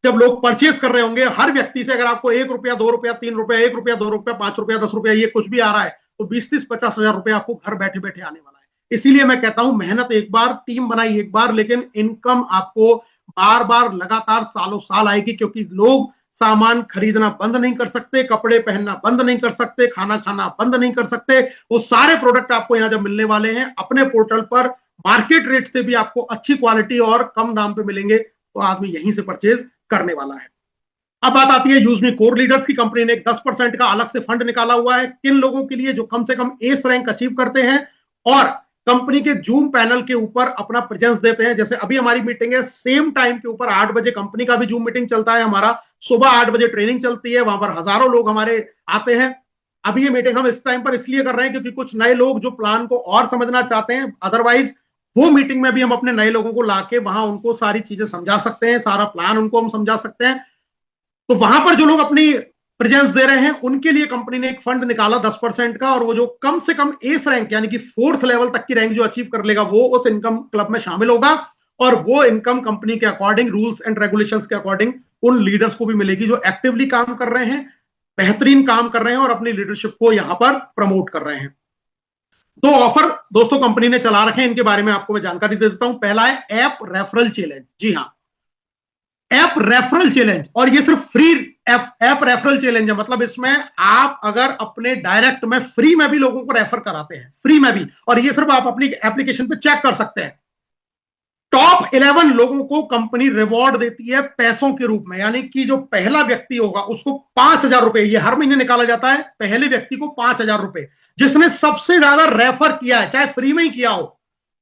जब लोग परचेस कर रहे होंगे, हर व्यक्ति से अगर आपको 1 रुपया, 2 रुपया, 3 रुपया, 1 रुपया, 2 रुपया, 5 रुपया, 10 रुपया, ये कुछ भी आ रहा है तो 20-30-50 हजार रुपया आपको घर बैठे बैठे आने वाला है। इसीलिए मैं कहता हूं मेहनत एक बार, टीम बनाई एक बार, लेकिन इनकम आपको बार बार लगातार सालों साल आएगी, क्योंकि लोग सामान खरीदना बंद नहीं कर सकते, कपड़े पहनना बंद नहीं कर सकते, खाना खाना बंद नहीं कर सकते। वो सारे प्रोडक्ट आपको यहां जब मिलने वाले हैं अपने पोर्टल पर, मार्केट रेट से भी आपको अच्छी क्वालिटी और कम दाम पे मिलेंगे, तो आदमी यहीं से परचेज करने वाला है। अब बात आती है यूजमी कोर लीडर्स की। कंपनी ने एक 10% का अलग से फंड निकाला हुआ है किन लोगों के लिए जो कम से कम एस रैंक अचीव करते हैं और कंपनी के जूम पैनल के ऊपर अपना प्रेजेंस देते हैं। जैसे अभी हमारी मीटिंग है, सेम टाइम के ऊपर 8 बजे कंपनी का भी जूम मीटिंग चलता है, हमारा सुबह 8 बजे ट्रेनिंग चलती है, वहां पर हजारों लोग हमारे आते हैं। अभी ये मीटिंग हम इस टाइम पर इसलिए कर रहे हैं क्योंकि कुछ नए लोग जो प्लान को और समझना चाहते हैं, अदरवाइज वो मीटिंग में भी हम अपने नए लोगों को लाके वहां उनको सारी चीजें समझा सकते हैं, सारा प्लान उनको हम समझा सकते हैं। तो वहां पर जो लोग अपनी प्रेजेंस दे रहे हैं उनके लिए कंपनी ने एक फंड निकाला 10% का, और वो जो कम से कम एस रैंक यानी कि 4th लेवल तक की रैंक जो अचीव कर लेगा वो उस इनकम क्लब में शामिल होगा, और वो इनकम कंपनी के अकॉर्डिंग, रूल्स एंड रेगुलेशंस के अकॉर्डिंग उन लीडर्स को भी मिलेगी जो एक्टिवली काम कर रहे हैं, बेहतरीन काम कर रहे हैं और अपनी लीडरशिप को यहां पर प्रमोट कर रहे हैं। दो ऑफर दोस्तों कंपनी ने चला रखे हैं, इनके बारे में आपको मैं जानकारी दे देता हूं। पहला है ऐप रेफरल चैलेंज। जी हां, ऐप रेफरल चैलेंज, और ये सिर्फ फ्री ऐप रेफरल चैलेंज है। मतलब इसमें आप अगर अपने डायरेक्ट में फ्री में भी लोगों को रेफर कराते हैं, फ्री में भी, और ये सिर्फ आप अपनी एप्लीकेशन पे चेक कर सकते हैं। टॉप 11 लोगों को कंपनी रिवॉर्ड देती है पैसों के रूप में, यानी कि जो पहला व्यक्ति होगा उसको 5,000 रुपए, ये हर महीने निकाला जाता है, पहले व्यक्ति को 5,000 रुपए, जिसने सबसे ज्यादा रेफर किया है, चाहे फ्री में ही किया हो।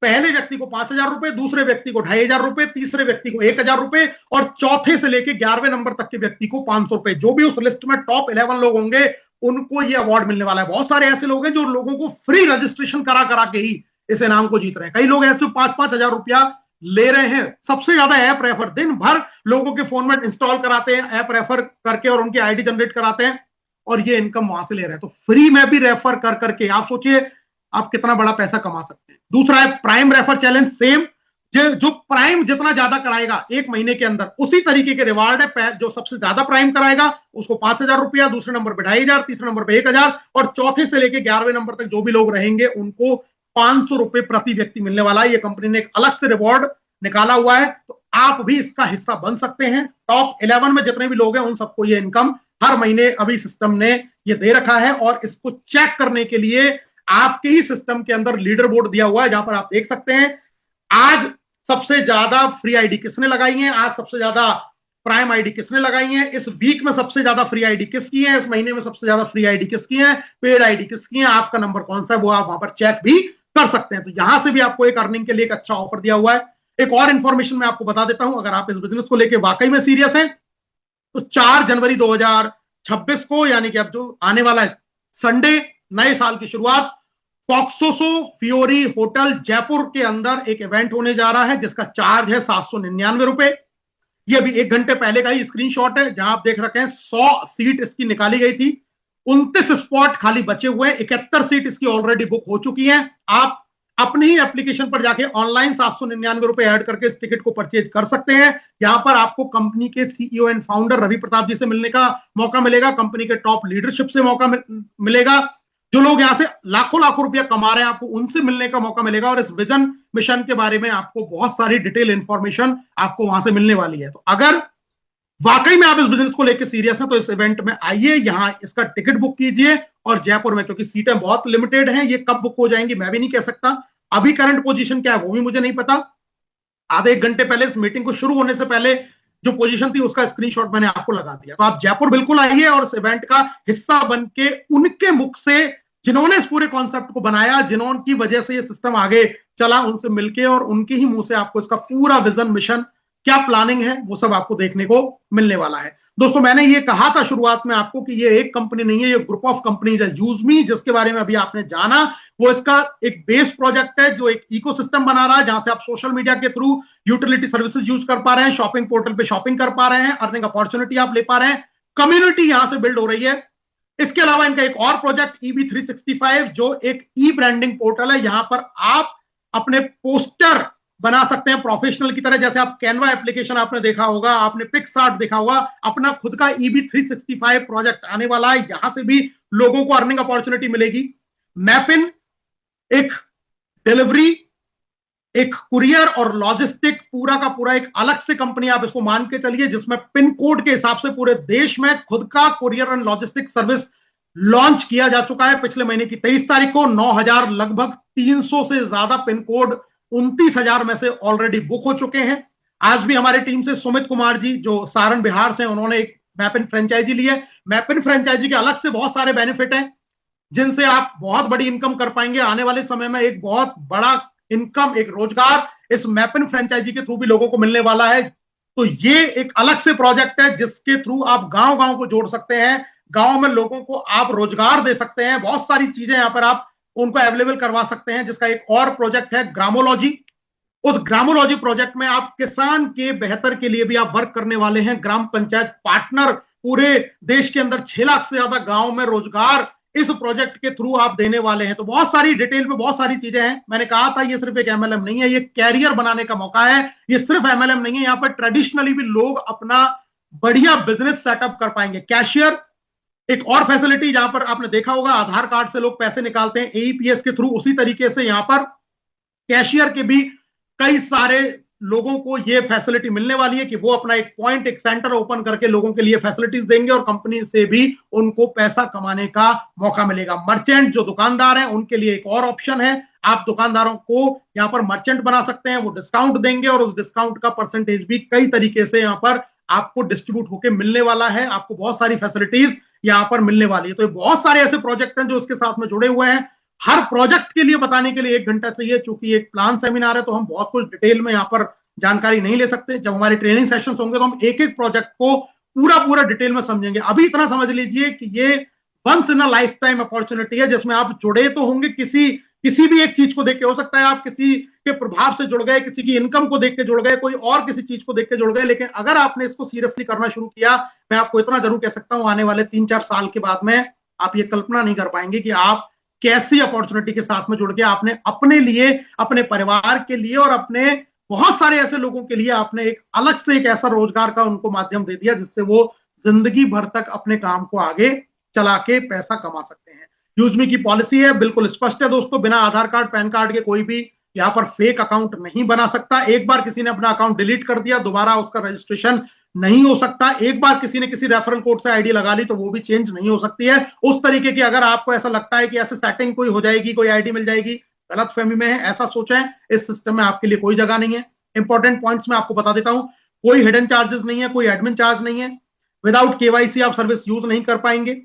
पहले व्यक्ति को 5,000 रुपए, दूसरे व्यक्ति को 2,500 रुपए, तीसरे व्यक्ति को 1,000 रुपए, और चौथे से लेके 11वें नंबर तक के व्यक्ति को 500 रुपए। जो भी उस लिस्ट में टॉप 11 लोग होंगे उनको ये अवार्ड मिलने वाला है। बहुत सारे ऐसे लोग हैं जो लोगों को फ्री रजिस्ट्रेशन करा करा के ही इस इनाम को जीत रहे हैं। कई लोग ऐसे 5-5 हजार रुपया ले रहे हैं। सबसे ज्यादा ऐप रेफर दिन भर लोगों के फोन में इंस्टॉल कराते हैं, ऐप रेफर करके, और उनकी आईडी जनरेट कराते हैं, और ये इनकम वहां से ले रहे हैं। तो फ्री में भी रेफर कर करके आप सोचिए आप कितना बड़ा पैसा कमा सकते हैं। दूसरा है प्राइम रेफर चैलेंज। सेम, जो प्राइम जितना ज्यादा कराएगा एक महीने के अंदर, उसी तरीके के रिवार्ड है। जो सबसे ज्यादा प्राइम कराएगा उसको 5,000 रुपया, दूसरे नंबर पे 2,500, तीसरे नंबर पे 1,000, और चौथे से लेके 11वें नंबर तक जो भी लोग रहेंगे उनको 500 रुपए प्रति व्यक्ति मिलने वाला है। ये कंपनी ने एक अलग से रिवॉर्ड निकाला हुआ है, तो आप भी इसका हिस्सा बन सकते हैं। टॉप 11 में जितने भी लोग हैं उन सबको ये इनकम हर महीने अभी सिस्टम ने ये दे रखा है, और इसको चेक करने के लिए आपके ही सिस्टम के अंदर लीडर बोर्ड दिया हुआ है, जहां पर आप देख सकते हैं आज सबसे ज्यादा फ्री आईडी किसने लगाई है, आज सबसे ज्यादा प्राइम आईडी किसने लगाई है, इस वीक में सबसे ज्यादा फ्री आईडी किसकी है, इस महीने में सबसे ज्यादा फ्री आईडी किसकी है, पेड आईडी किसकी है, आपका नंबर कौन सा है, वो आप वहां पर चेक भी कर सकते हैं। तो यहां से भी आपको एक अर्निंग के लिए एक अच्छा ऑफर दिया हुआ है। एक और इंफॉर्मेशन मैं आपको बता देता हूं, अगर आप इस बिजनेस को लेकर वाकई में सीरियस हैं तो 4 जनवरी 2026 को, यानी कि अब जो आने वाला है संडे, नए साल की शुरुआत, फॉक्सोसो फियोरी होटल जयपुर के अंदर एक इवेंट होने जा रहा है जिसका चार्ज है 799 रुपए। ये अभी 1 घंटे पहले का ही स्क्रीनशॉट है, जहां आप देख रखे हैं 100 सीट इसकी निकाली गई थी, 29 स्पॉट खाली बचे हुए हैं, 71 सीट इसकी ऑलरेडी बुक हो चुकी हैं। आप अपनी ही एप्लीकेशन पर जाके ऑनलाइन 799 रुपए ऐड करके इस टिकट को परचेज कर सकते हैं। यहां पर आपको कंपनी के CEO and founder Ravi Pratap ji से मिलने का मौका मिलेगा, कंपनी के टॉप लीडरशिप से मौका मिलेगा, जो लोग यहां से लाखों लाखों रुपया कमा रहे हैं आपको उनसे मिलने का मौका मिलेगा, और इस विजन मिशन के बारे में आपको बहुत सारी डिटेल इंफॉर्मेशन आपको वहां से मिलने वाली है। तो अगर वाकई में आप इस बिजनेस को लेकर सीरियस हैं तो इस इवेंट में आइए, यहां इसका टिकट बुक कीजिए, और जयपुर में, क्योंकि सीटें बहुत लिमिटेड हैं, ये कब बुक हो जाएंगी मैं भी नहीं कह सकता, अभी करंट पोजीशन क्या है वो भी मुझे नहीं पता। आधे 1 घंटे पहले इस मीटिंग को शुरू होने से पहले जो पोजीशन थी उसका स्क्रीनशॉट मैंने आपको लगा दिया। तो आप जयपुर बिल्कुल आइए और इस इवेंट का हिस्सा बन के उनके मुख से, जिन्होंने इस पूरे कॉन्सेप्ट को बनाया, जिन्होंने की वजह से ये सिस्टम आगे चला, उनसे मिलके और उनके ही मुंह से आपको इसका पूरा विजन, मिशन, क्या प्लानिंग है, वो सब आपको देखने को मिलने वाला है। दोस्तों मैंने ये कहा था शुरुआत में आपको कि ये एक कंपनी नहीं है, ये ग्रुप ऑफ कंपनीज है। यूजमी, जिसके बारे में अभी आपने जाना, वो इसका एक बेस प्रोजेक्ट है जो एक इकोसिस्टम बना रहा है, जहां से आप सोशल मीडिया के थ्रू यूटिलिटी सर्विसेज यूज कर पा रहे हैं, शॉपिंग पोर्टल पे शॉपिंग कर पा रहे हैं, अर्निंग अपॉर्चुनिटी आप ले पा रहे हैं, कम्युनिटी यहां से बिल्ड हो रही है। इसके अलावा इनका एक और प्रोजेक्ट EB365 जो एक ई ब्रांडिंग पोर्टल है, यहां पर आप अपने पोस्टर बना सकते हैं प्रोफेशनल की तरह। जैसे आप कैनवा एप्लीकेशन आपने देखा होगा, आपने पिक्सआर्ट देखा होगा, अपना खुद का EB365 प्रोजेक्ट आने वाला है, यहां से भी लोगों को अर्निंग अपॉर्चुनिटी मिलेगी। मैपिन एक डिलीवरी, एक कुरियर और लॉजिस्टिक पूरा का पूरा एक अलग से कंपनी आप इसको मान के चलिए, जिसमें पिन कोड के हिसाब से पूरे देश में खुद का courier and logistic service launch किया जा चुका है। पिछले महीने की 23 तारीख को 9,000 लगभग 300 से ज्यादा पिन कोड 29,000 में से ऑलरेडी बुक हो चुके हैं। आज भी हमारी टीम से सुमित कुमार जी जो सारण बिहार से, उन्होंने एक मैपिन फ्रेंचाइजी ली है। मैपिन फ्रेंचाइजी के अलग से बहुत सारे बेनिफिट हैं जिनसे आप बहुत बड़ी इनकम कर पाएंगे। आने वाले समय में एक बहुत बड़ा इनकम, एक रोजगार इस मैपिन फ्रेंचाइजी के थ्रू भी लोगों को मिलने वाला है। तो ये एक अलग से प्रोजेक्ट है जिसके थ्रू आप गांव गांव को जोड़ सकते हैं, गांव में लोगों को आप रोजगार दे सकते हैं, बहुत सारी चीजें यहां पर आप उनको अवेलेबल करवा सकते हैं। जिसका एक और प्रोजेक्ट है ग्रामोलॉजी। उस ग्रामोलॉजी प्रोजेक्ट में आप किसान के बेहतर के लिए भी आप वर्क करने वाले हैं। ग्राम पंचायत पार्टनर पूरे देश के अंदर 6 लाख से ज्यादा गांव में रोजगार इस प्रोजेक्ट के थ्रू आप देने वाले हैं। तो बहुत सारी डिटेल में बहुत सारी चीजें हैं। मैंने कहा था ये सिर्फ एक एमएलएम नहीं है, ये कैरियर बनाने का मौका है। ये सिर्फ एमएलएम नहीं है, यहां पर ट्रेडिशनली भी लोग अपना बढ़िया बिजनेस सेटअप कर पाएंगे। कैशियर एक और फैसिलिटी, जहां पर आपने देखा होगा आधार कार्ड से लोग पैसे निकालते हैं एईपीएस के थ्रू, उसी तरीके से यहां पर कैशियर के भी कई सारे लोगों को ये फैसिलिटी मिलने वाली है कि वो अपना एक पॉइंट, एक सेंटर ओपन करके लोगों के लिए फैसिलिटीज देंगे और कंपनी से भी उनको पैसा कमाने का मौका मिलेगा। मर्चेंट जो दुकानदार हैं उनके लिए एक और ऑप्शन है, आप दुकानदारों को यहां पर मर्चेंट बना सकते हैं, वो डिस्काउंट देंगे और उस डिस्काउंट का परसेंटेज भी कई तरीके से यहां पर आपको डिस्ट्रीब्यूट होकर मिलने वाला है। आपको बहुत सारी फैसिलिटीज यहां पर मिलने वाली है। तो बहुत सारे ऐसे प्रोजेक्ट हैं जो इसके साथ में जुड़े हुए हैं। हर प्रोजेक्ट के लिए बताने के लिए 1 घंटा चाहिए, चूंकि एक प्लान सेमिनार है तो हम बहुत कुछ डिटेल में यहां पर जानकारी नहीं ले सकते। जब हमारे ट्रेनिंग सेशंस होंगे तो हम एक एक प्रोजेक्ट को पूरा डिटेल में समझेंगे। अभी इतना समझ लीजिए कि ये once in a lifetime opportunity है जिसमें आप जुड़े तो होंगे किसी भी एक चीज को देख के। हो सकता है आप किसी के प्रभाव से जुड़ गए, किसी की इनकम को देख के जुड़ गए, कोई और किसी चीज को देख के जुड़ गए, लेकिन अगर आपने इसको सीरियसली करना शुरू किया, मैं आपको इतना जरूर कह सकता हूं आने वाले 3-4 साल के बाद में आप ये कल्पना नहीं कर पाएंगे कि आप कैसी अपॉर्चुनिटी के साथ में जुड़ के आपने अपने लिए, अपने परिवार के लिए और अपने बहुत सारे ऐसे लोगों के लिए आपने एक अलग से एक ऐसा रोजगार का उनको माध्यम दे दिया जिससे वो जिंदगी भर तक अपने काम को आगे चला के पैसा कमा सकते हैं। यूजमी की पॉलिसी है, बिल्कुल स्पष्ट है दोस्तों, बिना आधार कार्ड पैन कार्ड के कोई भी यहां पर फेक अकाउंट नहीं बना सकता। एक बार किसी ने अपना अकाउंट डिलीट कर दिया, दोबारा उसका रजिस्ट्रेशन नहीं हो सकता। एक बार किसी ने किसी रेफरल कोड से आईडी लगा ली तो वो भी चेंज नहीं हो सकती है। उस तरीके की अगर आपको ऐसा लगता है कि ऐसे सेटिंग कोई हो जाएगी, कोई आईडी मिल जाएगी, गलत फहमी में है, ऐसा सोचें। इस सिस्टम में आपके लिए कोई जगह नहीं है। इंपॉर्टेंट पॉइंट्स में आपको बता देता हूं, कोई हिडन चार्जेस नहीं है, कोई एडमिन चार्ज नहीं है। विदाउट केवाईसी आप सर्विस यूज नहीं कर पाएंगे।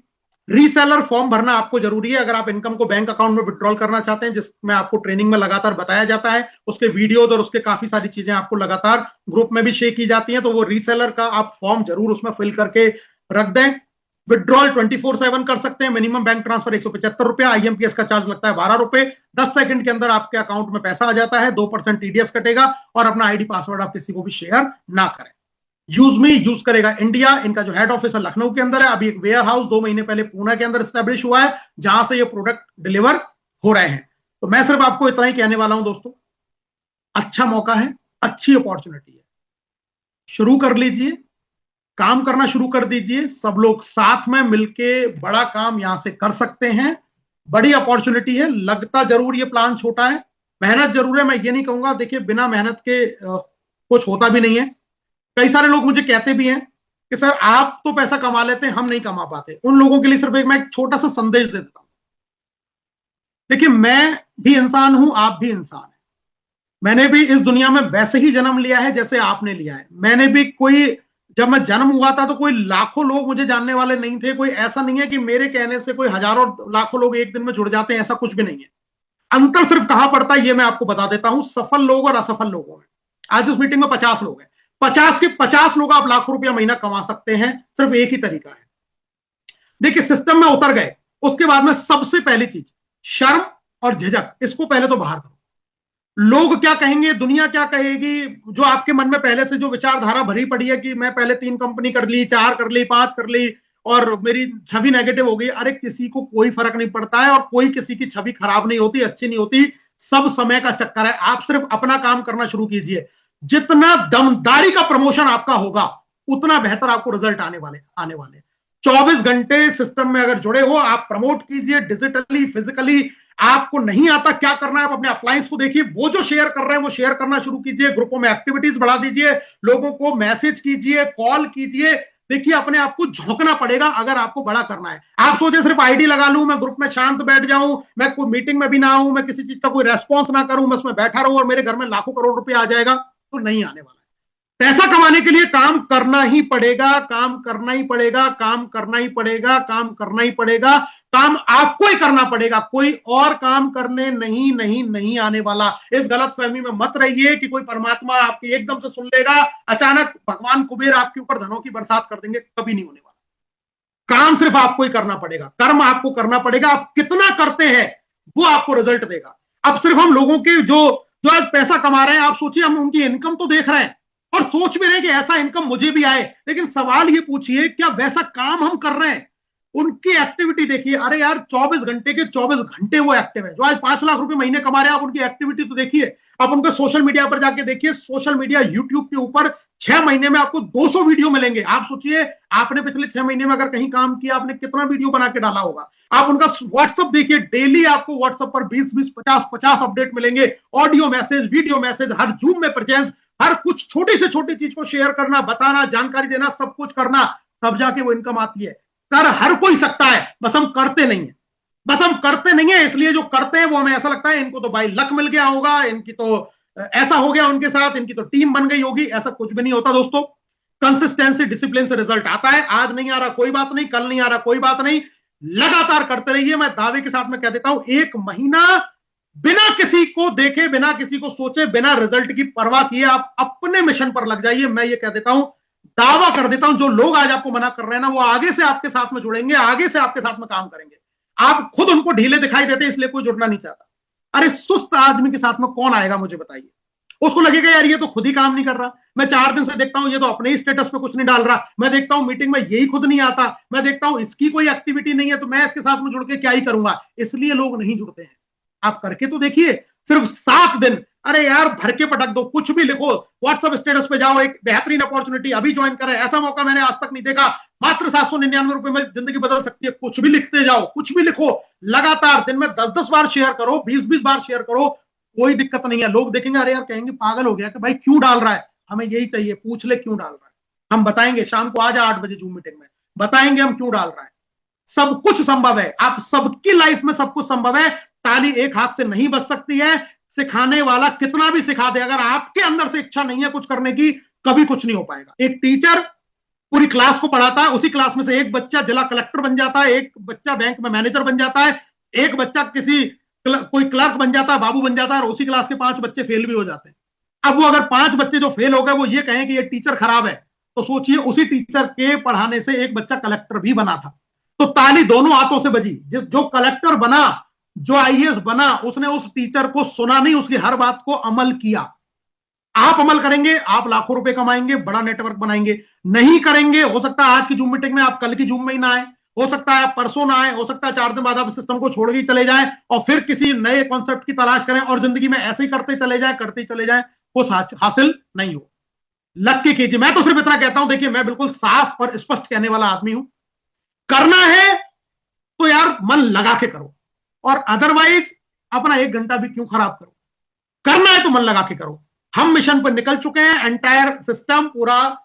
रीसेलर फॉर्म भरना आपको जरूरी है अगर आप इनकम को बैंक अकाउंट में विड्रॉल करना चाहते हैं, जिसमें आपको ट्रेनिंग में लगातार बताया जाता है। उसके वीडियोज और उसके काफी सारी चीजें आपको लगातार ग्रुप में भी शेयर की जाती हैं, तो वो रीसेलर का आप फॉर्म जरूर उसमें फिल करके रख दें। विड्रॉल 24/7 कर सकते हैं। मिनिमम बैंक ट्रांसफर 175 रुपया, आईएमपीएस का चार्ज लगता है 12 रुपए। 10 सेकंड के अंदर आपके अकाउंट में पैसा आ जाता है, 2% टीडीएस कटेगा और अपना आईडी पासवर्ड आप किसी को भी शेयर ना करें। यूजमी यूज करेगा इंडिया, इनका जो हेड ऑफिस है लखनऊ के अंदर है। अभी एक वेयर हाउस 2 महीने पहले पुणे के अंदर स्टैब्लिश हुआ है जहां से ये प्रोडक्ट डिलीवर हो रहे हैं। तो मैं सिर्फ आपको इतना ही कहने वाला हूं दोस्तों, अच्छा मौका है, अच्छी अपॉर्चुनिटी है, शुरू कर लीजिए, काम करना शुरू कर दीजिए। सब लोग साथ में मिलके बड़ा काम यहां से कर सकते हैं। बड़ी अपॉर्चुनिटी है। लगता जरूर ये प्लान छोटा है, मेहनत जरूर है, मैं ये नहीं कहूंगा। देखिए बिना मेहनत के कुछ होता भी नहीं है। कई सारे लोग मुझे कहते भी हैं कि सर आप तो पैसा कमा लेते हैं, हम नहीं कमा पाते। उन लोगों के लिए सिर्फ मैं एक छोटा सा संदेश दे देता हूं। देखिए मैं भी इंसान हूं, आप भी इंसान हैं। मैंने भी इस दुनिया में वैसे ही जन्म लिया है जैसे आपने लिया है। मैंने भी जब मैं जन्म हुआ था तो कोई लाखों लोग मुझे जानने वाले नहीं थे। कोई ऐसा नहीं है कि मेरे कहने से कोई हजारों लाखों लोग एक दिन में जुड़ जाते हैं, ऐसा कुछ भी नहीं है। अंतर सिर्फ कहां पड़ता है ये मैं आपको बता देता हूं, सफल लोग और असफल लोगों में। आज उस मीटिंग में 50 लोग हैं, 50 के 50 लोग आप लाखों रुपया महीना कमा सकते हैं। सिर्फ एक ही तरीका है। देखिए सिस्टम में उतर गए, उसके बाद में सबसे पहली चीज शर्म और झिझक, इसको पहले तो बाहर करो। लोग क्या कहेंगे, दुनिया क्या कहेगी, जो आपके मन में पहले से जो विचारधारा भरी पड़ी है कि मैं पहले 3 कंपनी कर ली, 4 कर ली, 5 कर ली और मेरी छवि नेगेटिव हो गई। अरे किसी को कोई फर्क नहीं पड़ता है और कोई किसी की छवि खराब नहीं होती, अच्छी नहीं होती। सब समय का चक्कर है। आप सिर्फ अपना काम करना शुरू कीजिए। जितना दमदारी का प्रमोशन आपका होगा उतना बेहतर आपको रिजल्ट आने वाले 24 घंटे सिस्टम में अगर जुड़े हो, आप प्रमोट कीजिए डिजिटली, फिजिकली। आपको नहीं आता क्या करना है, आप अपने अप्लायंस को देखिए, वो जो शेयर कर रहे हैं वो शेयर करना शुरू कीजिए, ग्रुपों में एक्टिविटीज बढ़ा दीजिए, लोगों को मैसेज कीजिए, कॉल कीजिए। देखिए अपने आप को झोंकना पड़ेगा अगर आपको बड़ा करना है। आप सोचे सिर्फ आईडी लगा लूं, मैं ग्रुप में शांत बैठ जाऊं, मैं कोई मीटिंग में भी ना आऊं, मैं किसी चीज का कोई रेस्पॉन्स ना करूं, मैं उसमें बैठा रहूं और मेरे घर में लाखों करोड़ रुपए आ जाएगा, तो नहीं आने वाला। पैसा कमाने के लिए काम करना ही पड़ेगा, काम करना ही पड़ेगा, काम करना ही पड़ेगा, काम करना ही पड़ेगा, काम आपको ही करना पड़ेगा, कोई और काम करने नहीं नहीं नहीं आने वाला। इस गलतफहमी में मत रहिए कि कोई परमात्मा आपकी एकदम से सुन लेगा, अचानक भगवान कुबेर आपके ऊपर धनों की बरसात कर देंगे, कभी नहीं होने वाला। काम सिर्फ आपको ही करना पड़ेगा, कर्म आपको करना पड़ेगा, आप कितना करते हैं वो आपको रिजल्ट देगा। अब सिर्फ हम लोगों के जो जो आज पैसा कमा रहे हैं, आप सोचिए हम उनकी इनकम तो देख रहे हैं और सोच भी रहे हैं कि ऐसा इनकम मुझे भी आए, लेकिन सवाल ये पूछिए क्या वैसा काम हम कर रहे हैं? उनकी एक्टिविटी देखिए, अरे यार 24 घंटे के 24 घंटे वो एक्टिव है। जो आज 5 लाख रुपए महीने कमा रहे हैं, आप उनकी एक्टिविटी तो देखिए, आप उनके सोशल मीडिया पर जाके देखिए, सोशल मीडिया यूट्यूब के ऊपर 6 महीने में आपको 200 वीडियो मिलेंगे। आप सोचिए आपने पिछले 6 महीने में अगर कहीं काम किया, आपने कितना वीडियो बना के डाला होगा। आप उनका व्हाट्सएप देखिए, डेली आपको व्हाट्सएप पर 20-20, 50-50 अपडेट मिलेंगे, ऑडियो मैसेज, वीडियो मैसेज, हर जूम में प्रेजेंस, हर कुछ छोटी से छोटी चीज को शेयर करना, बताना, जानकारी देना, सब कुछ करना, तब जाके वो इनकम आती है। कर हर कोई सकता है, बस हम करते नहीं है, बस हम करते नहीं है। इसलिए जो करते हैं वो हमें ऐसा लगता है इनको तो भाई लक मिल गया होगा, इनकी तो ऐसा हो गया उनके साथ, इनकी तो टीम बन गई होगी। ऐसा कुछ भी नहीं होता दोस्तों। कंसिस्टेंसी, डिसिप्लिन से रिजल्ट आता है। आज नहीं आ रहा कोई बात नहीं, कल नहीं आ रहा कोई बात नहीं, लगातार करते रहिए। मैं दावे के साथ में कह देता हूं, 1 महीना बिना किसी को देखे, बिना किसी को सोचे, बिना रिजल्ट की परवाह किए आप अपने मिशन पर लग जाइए। मैं ये कह देता हूं, दावा कर देता हूं, जो लोग आज आपको मना कर रहे हैं ना, वो आगे से आपके साथ में जुड़ेंगे, आगे से आपके साथ में काम करेंगे। आप खुद उनको ढीले दिखाई देते हैं, इसलिए कोई जुड़ना नहीं चाहता। अरे सुस्त आदमी के साथ में कौन आएगा मुझे बताइए? उसको लगेगा यार ये तो खुद ही काम नहीं कर रहा, मैं 4 दिन से देखता हूं ये तो अपने ही स्टेटस पे कुछ नहीं डाल रहा, मैं देखता हूं मीटिंग में यही खुद नहीं आता, मैं देखता हूं इसकी कोई एक्टिविटी नहीं है, तो मैं इसके साथ में जुड़ के क्या ही करूंगा। इसलिए लोग नहीं जुड़ते हैं। आप करके तो देखिए, सिर्फ 7 दिन, अरे यार भर के पटक दो, कुछ भी लिखो, व्हाट्सएप स्टेटस पे जाओ, एक बेहतरीन अपॉर्चुनिटी, अभी ज्वाइन करें, ऐसा मौका मैंने आज तक नहीं देखा, मात्र 799 रुपए में जिंदगी बदल सकती है। कुछ भी लिखते जाओ, कुछ भी लिखो, लगातार दिन में 10-10 बार शेयर करो, 20-20 बार शेयर करो, कोई दिक्कत नहीं है। लोग देखेंगे, अरे यार कहेंगे पागल हो गया कि भाई क्यों डाल रहा है, हमें यही चाहिए, पूछ ले क्यों डाल रहा है। हम बताएंगे, शाम को आ जा 8 बजे जूम मीटिंग में, बताएंगे हम क्यों डाल रहा है। सब कुछ संभव है, आप सबकी लाइफ में सब कुछ संभव है। ताली एक हाथ से नहीं बज सकती है, सिखाने वाला कितना भी सिखा दे, अगर आपके अंदर से इच्छा नहीं है कुछ करने की, कभी कुछ नहीं हो पाएगा। एक टीचर पूरी क्लास को पढ़ाता है, उसी क्लास में से एक बच्चा जिला कलेक्टर बन जाता है, एक बच्चा बैंक में मैनेजर बन जाता है, एक बच्चा किसी कोई क्लर्क बन जाता है, बाबू बन जाता है, और उसी क्लास के 5 बच्चे फेल भी हो जाते हैं। अब वो अगर 5 बच्चे जो फेल हो गए वो ये कहें कि ये टीचर खराब है, तो सोचिए उसी टीचर के पढ़ाने से एक बच्चा कलेक्टर भी बना था। तो ताली दोनों हाथों से बजी। जो कलेक्टर बना, जो आईएएस बना, उसने उस टीचर को सुना नहीं, उसकी हर बात को अमल किया। आप अमल करेंगे, आप लाखों रुपए कमाएंगे, बड़ा नेटवर्क बनाएंगे। नहीं करेंगे, हो सकता है आज की जूम मीटिंग में आप कल की जूम में ही ना आए, हो सकता है आप परसों ना आए, हो सकता है 4 दिन बाद आप सिस्टम को छोड़ के चले जाएं और फिर किसी नए कॉन्सेप्ट की तलाश करें और जिंदगी में ऐसे ही करते चले जाएं, कुछ हासिल नहीं हो। लग के कीजिए। मैं तो सिर्फ इतना कहता हूं, देखिए मैं बिल्कुल साफ और स्पष्ट कहने वाला आदमी हूं, करना है तो यार मन लगा के करो, और अदरवाइज अपना 1 घंटा भी क्यों खराब करो। करना है तो मन लगा के करो। हम मिशन पर निकल चुके हैं, एंटायर सिस्टम पूरा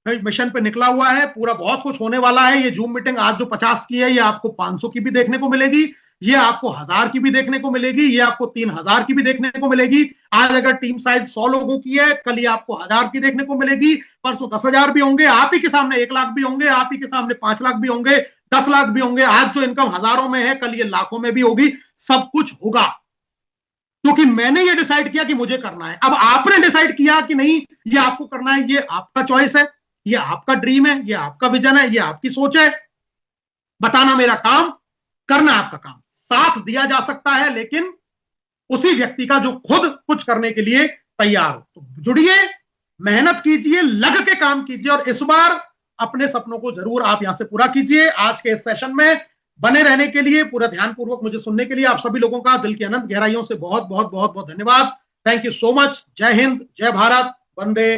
मिशन पे निकला हुआ है, पूरा बहुत कुछ होने वाला है। ये जूम मीटिंग आज जो 50 की है, ये आपको 500 की भी देखने को मिलेगी, ये आपको 1000 की भी देखने को मिलेगी, ये आपको 3000 की भी देखने को मिलेगी। आज अगर टीम साइज 100 लोगों की है, कल ये आपको 1000 की देखने को मिलेगी, परसों 10,000 भी होंगे, आप ही के सामने 1 लाख भी होंगे, आप ही के सामने 5 लाख भी होंगे, 10 लाख भी होंगे। आज जो इनकम हजारों में है, कल ये लाखों में भी होगी। सब कुछ होगा क्योंकि मैंने ये डिसाइड किया कि मुझे करना है। अब आपने डिसाइड किया कि नहीं ये आपको करना है, ये आपका चॉइस है, ये आपका ड्रीम है, ये आपका विजन है, ये आपकी सोच है। बताना मेरा काम, करना आपका काम। साथ दिया जा सकता है लेकिन उसी व्यक्ति का जो खुद कुछ करने के लिए तैयार हो। तो जुड़िए, मेहनत कीजिए, लग के काम कीजिए, और इस बार अपने सपनों को जरूर आप यहां से पूरा कीजिए। आज के इस सेशन में बने रहने के लिए, पूरा ध्यानपूर्वक मुझे सुनने के लिए आप सभी लोगों का दिल की अनंत गहराइयों से बहुत बहुत बहुत बहुत धन्यवाद। Thank you so much. जय हिंद, जय भारत, वंदे